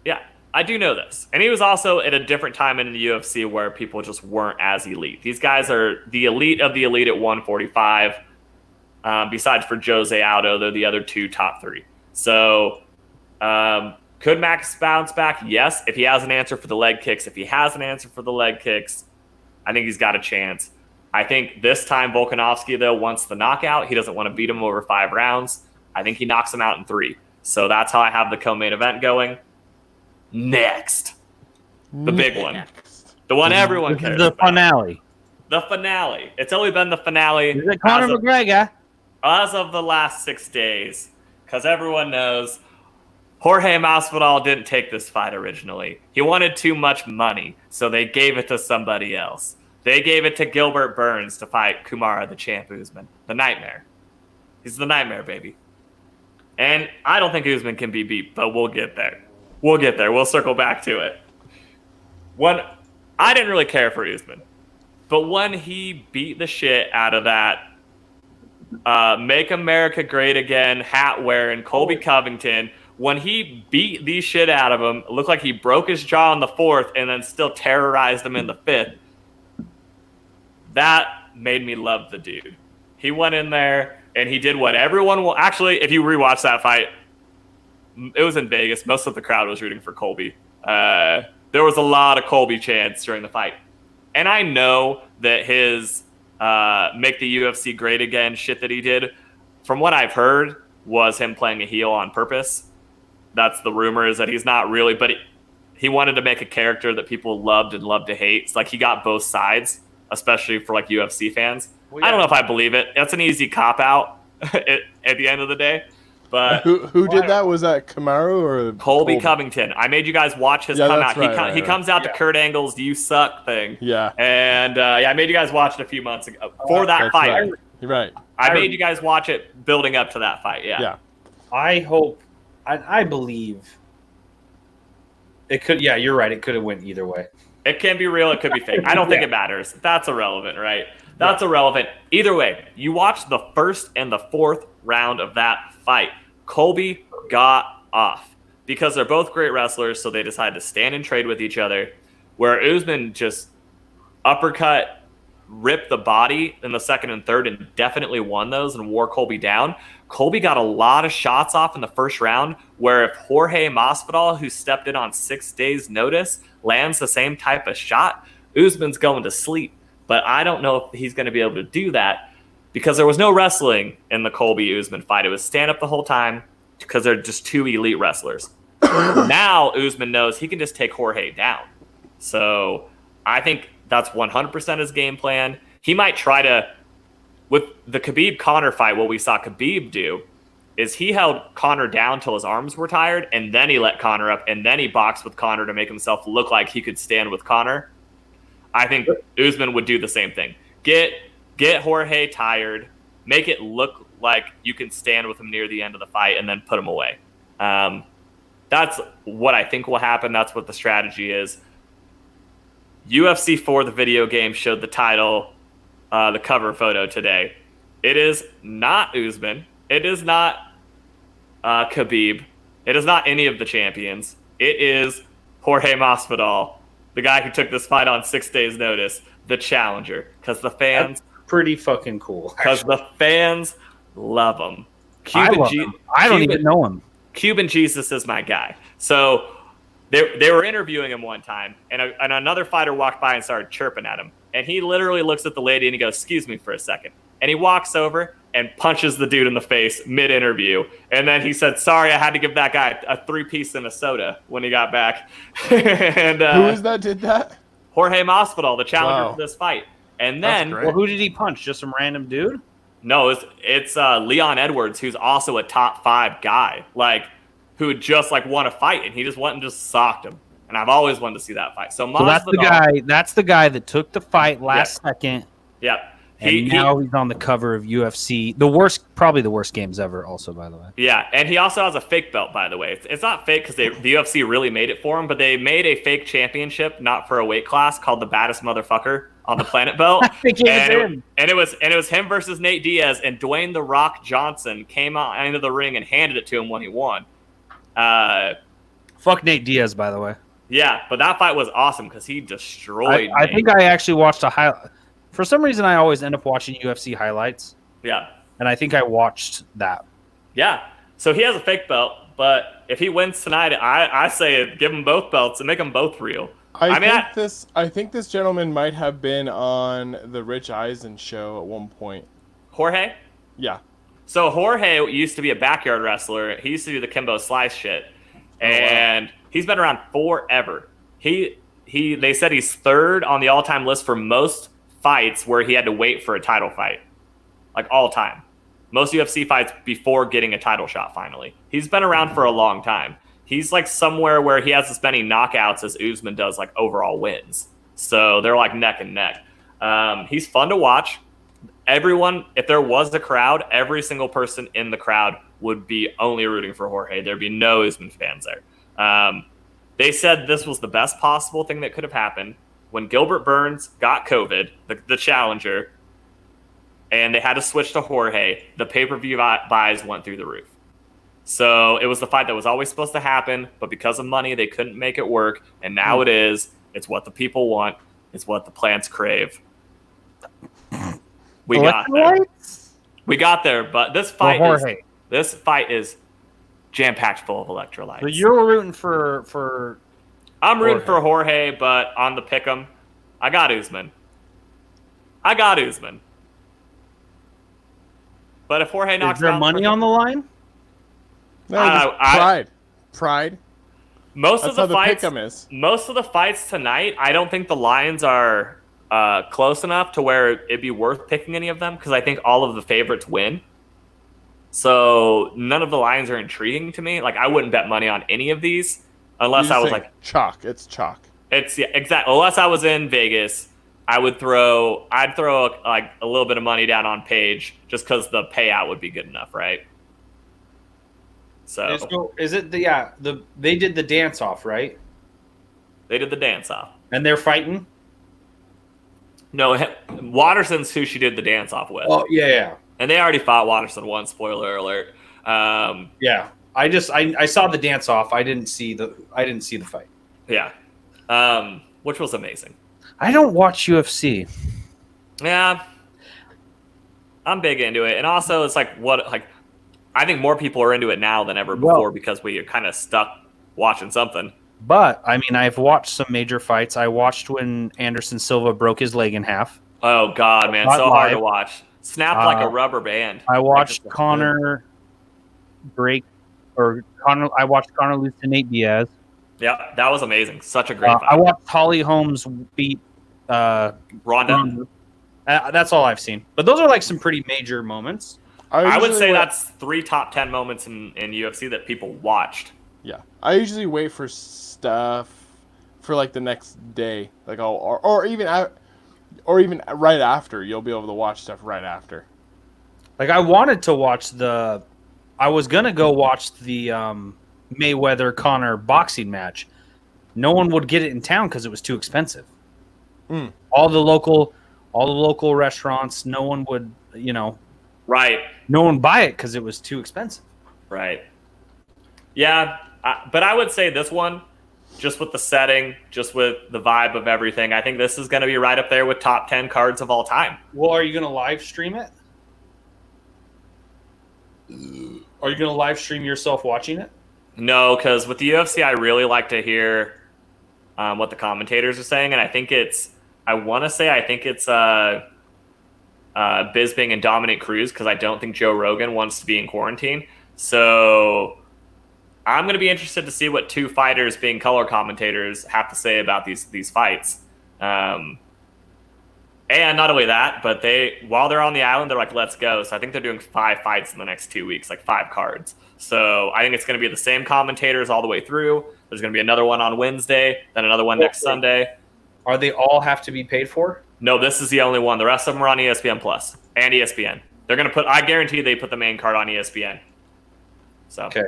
Yeah. I do know this. And he was also at a different time in the UFC where people just weren't as elite. These guys are the elite of the elite at 145. Besides for Jose Aldo, they're the other two top 3. So could Max bounce back? Yes, if he has an answer for the leg kicks. If he has an answer for the leg kicks, I think he's got a chance. I think this time Volkanovski, though, wants the knockout. He doesn't want to beat him over 5 rounds. I think he knocks him out in 3. So that's how I have the co-main event going. Next, the big one, the one everyone cares about. The finale. The finale. It's only been the finale. Is it Conor McGregor? As of the last 6 days, because everyone knows Jorge Masvidal didn't take this fight originally. He wanted too much money, so they gave it to somebody else. They gave it to Gilbert Burns to fight Kumara the Champ Usman, the Nightmare. He's the Nightmare, baby. And I don't think Usman can be beat, but we'll get there. We'll get there. We'll circle back to it. I didn't really care for Usman, but when he beat the shit out of that Make America Great Again hat wearing Colby Covington, when he beat the shit out of him, it looked like he broke his jaw in the 4th and then still terrorized him in the 5th. That made me love the dude. He went in there and he did what everyone will. Actually, if you rewatch that fight, it was in Vegas. Most of the crowd was rooting for Colby. There was a lot of Colby chants during the fight. And I know that his make the UFC great again shit that he did, from what I've heard, was him playing a heel on purpose. That's the rumor, is that he's not really, but he wanted to make a character that people loved and loved to hate. It's like he got both sides, especially for like UFC fans. Well, yeah. I don't know if I believe it. That's an easy cop-out. at the end of the day. But who did that? Was that Kamaru or Colby Covington? I made you guys watch his come out. Right, he comes out to Kurt Angle's "You Suck" thing. Yeah. And I made you guys watch it a few months ago for that fight. Right. You're right. I made you guys watch it building up to that fight. Yeah. I hope. I believe. It could. Yeah, you're right. It could have went either way. It can be real. It could be fake. I don't think it matters. That's irrelevant, right? That's irrelevant. Either way, you watch the first and the fourth round of that fight. Colby got off because they're both great wrestlers, so they decided to stand and trade with each other. Where Usman just uppercut, ripped the body in the second and third, and definitely won those and wore Colby down. Colby got a lot of shots off in the first round, where if Jorge Masvidal, who stepped in on 6 days' notice, lands the same type of shot, Usman's going to sleep. But I don't know if he's going to be able to do that because there was no wrestling in the Colby-Usman fight. It was stand up the whole time because they're just two elite wrestlers. Now Usman knows he can just take Jorge down. So I think that's 100% his game plan. He might try to, with the Khabib-Conor fight, what we saw Khabib do is he held Conor down till his arms were tired, and then he let Conor up, and then he boxed with Conor to make himself look like he could stand with Conor. I think Usman would do the same thing. Get Jorge tired, make it look like you can stand with him near the end of the fight, and then put him away. That's what I think will happen. That's what the strategy is. UFC 4, the video game, showed the title, the cover photo today. It is not Usman. It is not Khabib. It is not any of the champions. It is Jorge Masvidal, the guy who took this fight on 6 days' notice, the challenger. Because the fans... That's pretty fucking cool. Because the fans love him. I love him. I don't even know him. Cuban Jesus is my guy. So they were interviewing him one time, and another fighter walked by and started chirping at him. And he literally looks at the lady and he goes, "Excuse me for a second." And he walks over and punches the dude in the face mid-interview. And then he said, "Sorry, I had to give that guy a 3-piece and a soda" when he got back. And who is that did that? Jorge Masvidal, the challenger for this fight. And then... Well, who did he punch? Just some random dude? No, it's Leon Edwards, who's also a top 5 guy, like, who just like won a fight, and he just went and just socked him. And I've always wanted to see that fight. So that's the guy. That's the guy that took the fight last second. Yep. Now he's on the cover of UFC. Probably the worst games ever. Also, by the way. Yeah, and he also has a fake belt. By the way, it's not fake because the UFC really made it for him, but they made a fake championship, not for a weight class, called the baddest motherfucker on the planet belt. I think it was him versus Nate Diaz, and Dwayne "The Rock" Johnson came out into the ring and handed it to him when he won. Fuck Nate Diaz, by the way. Yeah, but that fight was awesome because he destroyed. I think I actually watched a highlight. For some reason, I always end up watching UFC highlights. Yeah. And I think I watched that. Yeah. So he has a fake belt, but if he wins tonight, I say give him both belts and make them both real. I think this gentleman might have been on the Rich Eisen show at one point. Jorge? Yeah. So Jorge used to be a backyard wrestler. He used to do the Kimbo Slice shit. And he's been around forever. They said he's third on the all-time list for most fights where he had to wait for a title fight. Like all time. Most UFC fights before getting a title shot finally. He's been around for a long time. He's like somewhere where he has as many knockouts as Usman does like overall wins. So they're like neck and neck. He's fun to watch. Everyone, if there was a crowd, every single person in the crowd would be only rooting for Jorge. There'd be no Usman fans there. They said this was the best possible thing that could have happened. When Gilbert Burns got COVID, the challenger, and they had to switch to Jorge, the pay-per-view buys went through the roof. So it was the fight that was always supposed to happen, but because of money, they couldn't make it work, and now it is. It's what the people want. It's what the plants crave. We got there. We got there, but this fight is jam-packed full of electrolytes. So you're rooting for I'm rooting for Jorge, but on the pick'em, I got Usman. But if Jorge knocks out... Is there money on the line? No, Pride. Most of the fights tonight, I don't think the lines are close enough to where it'd be worth picking any of them because I think all of the favorites win. So none of the lines are intriguing to me. Like I wouldn't bet money on any of these unless I was like chalk. It's chalk. It's exactly. Unless I was in Vegas, I'd throw like a little bit of money down on Page just because the payout would be good enough, right? So is it they did the dance off, right? They did the dance off, and they're fighting. No, Watterson's who she did the dance off with. Oh yeah. And they already fought. Watterson won. Spoiler alert. Yeah, I saw the dance off. I didn't see the fight. Yeah, which was amazing. I don't watch UFC. Yeah, I'm big into it, and also it's like I think more people are into it now than ever before because we are kind of stuck watching something. But I mean, I've watched some major fights. I watched when Anderson Silva broke his leg in half. Oh God, man, so hard to watch. Snapped like a rubber band. I watched Connor lose to Nate Diaz. Yeah, that was amazing. Such a great fight. I watched Holly Holmes beat Ronda. That's all I've seen. But those are like some pretty major moments. I would say that's 3 top 10 moments in UFC that people watched. Yeah, I usually wait for stuff for like the next day, like or even right after. You'll be able to watch stuff right after. Like I wanted to watch I was gonna go watch the Mayweather Conor boxing match. No one would get it in town because it was too expensive. All the local restaurants, no one would, right. No one buy it because it was too expensive. Right. Yeah, but I would say this one, just with the setting, just with the vibe of everything, I think this is going to be right up there with top 10 cards of all time. Well, are you going to live stream it? Are you going to live stream yourself watching it? No, because with the UFC, I really like to hear what the commentators are saying, and I think it's Bisping and Dominic Cruz because I don't think Joe Rogan wants to be in quarantine. So I'm going to be interested to see what 2 fighters being color commentators have to say about these fights. And not only that, but while they're on the island, they're like, let's go. So I think they're doing 5 fights in the next 2 weeks, like 5 cards. So I think it's going to be the same commentators all the way through. There's going to be another one on Wednesday, then another one next Sunday. Are they all have to be paid for? No, this is the only one. The rest of them are on ESPN Plus and ESPN. They're going to I guarantee they put the main card on ESPN. So okay.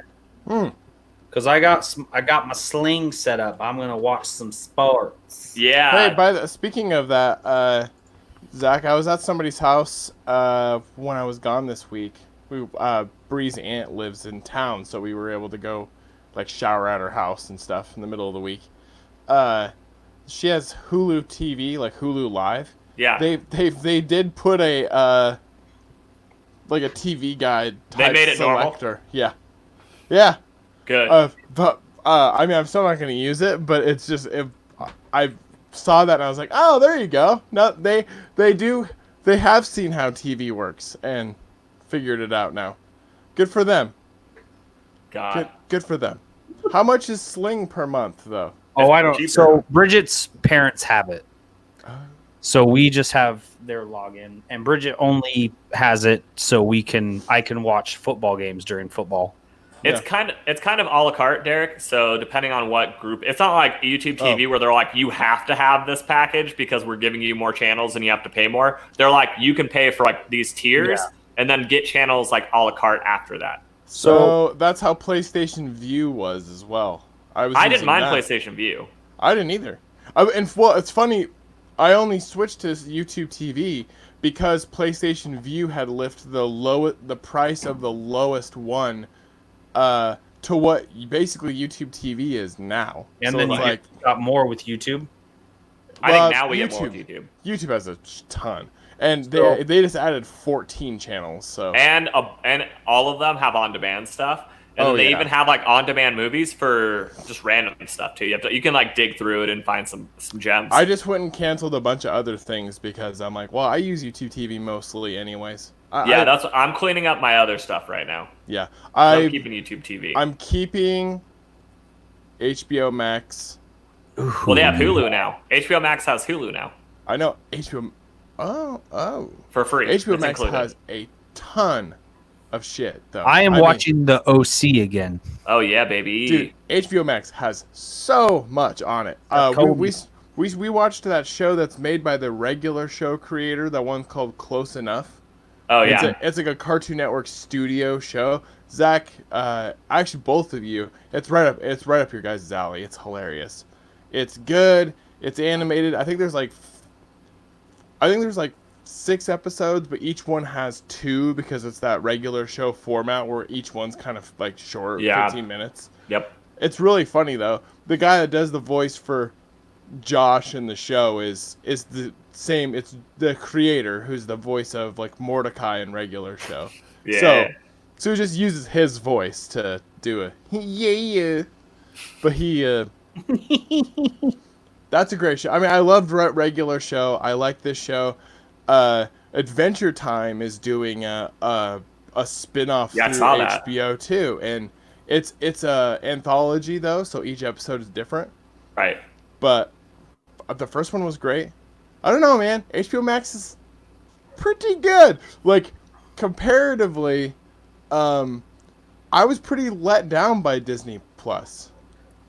Because I got my sling set up. I'm gonna watch some sports. Yeah. Hey, speaking of that, Zach, I was at somebody's house when I was gone this week. Bree's aunt lives in town, so we were able to go like shower at her house and stuff in the middle of the week. She has Hulu TV, like Hulu Live. Yeah. They did put a like a TV guide type they made it selector. normal. Yeah. Yeah. Good. But I mean, I'm still not going to use it, but it's just I saw that and I was like, oh, there you go. No, they have seen how TV works and figured it out now. Good for them. God. Good for them. How much is Sling per month though? Oh, I don't. Cheaper. So Bridget's parents have it. So we just have their login, and Bridget only has it so I can watch football games during football. It's kind of a la carte, Derek. So depending on what group, it's not like YouTube TV where they're like, you have to have this package because we're giving you more channels and you have to pay more. They're like, you can pay for like these tiers and then get channels like a la carte after that. So that's how PlayStation View was as well. I didn't mind PlayStation View. I didn't either. It's funny. I only switched to YouTube TV because PlayStation View had lifted the price of the lowest one to what basically YouTube TV is now. And so then you got more with YouTube. I think now we get more with YouTube. YouTube has a ton, and they just added 14 channels. So and all of them have on-demand stuff. And then they even have like on-demand movies for just random stuff too. You can like dig through it and find some gems. I just went and canceled a bunch of other things because I'm like, well, I use YouTube TV mostly anyways. I'm cleaning up my other stuff right now. Yeah, I'm keeping YouTube TV. I'm keeping HBO Max. Well, they have Hulu now. HBO Max has Hulu now. I know HBO. Oh. For free. HBO Max has a ton of shit, though. I am mean, watching the OC again. Oh yeah, baby. dude, HBO Max has so much on it. We watched that show that's made by the regular show creator, that one called Close Enough. Oh yeah. It's like a Cartoon Network studio show. Zach, actually both of you, it's right up your guys' alley. It's hilarious. It's good. It's animated. I think there's like 6 episodes, but each one has 2 because it's that regular show format where each one's kind of like short, 15 minutes. Yep. It's really funny though. The guy that does the voice for Josh in the show is the same. It's the creator who's the voice of like Mordecai in regular show. Yeah. So he just uses his voice to do a yeah. But he that's a great show. I mean, I loved regular show. I like this show. Adventure Time is doing a spin-off through HBO too, and it's a anthology though, so each episode is different. Right. But the first one was great. I don't know, man. HBO Max is pretty good. Like comparatively, I was pretty let down by Disney Plus.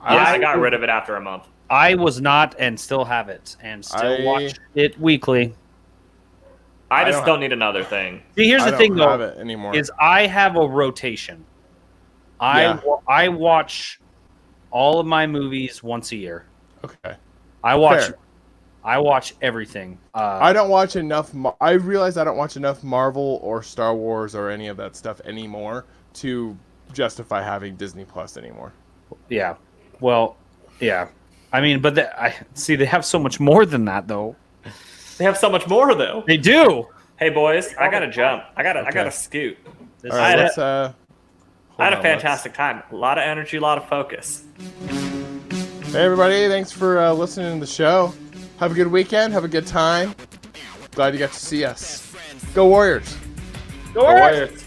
I got rid of it after a month. I was not, and still have it, and still watch it weekly. I just don't need another thing. See, here's the thing, though, it anymore. is I have a rotation. I watch all of my movies once a year. Okay. I watch Fair. Everything. I don't watch enough. I realize I don't watch enough Marvel or Star Wars or any of that stuff anymore to justify having Disney Plus anymore. Yeah. Well, yeah. I mean, but I see they have so much more than that, though. They have so much more, though. They do. Hey, boys, I gotta jump. I gotta scoot. All right, I had a fantastic time. A lot of energy, a lot of focus. Hey, everybody. Thanks for listening to the show. Have a good weekend. Have a good time. Glad you got to see us. Go Warriors. Go Warriors.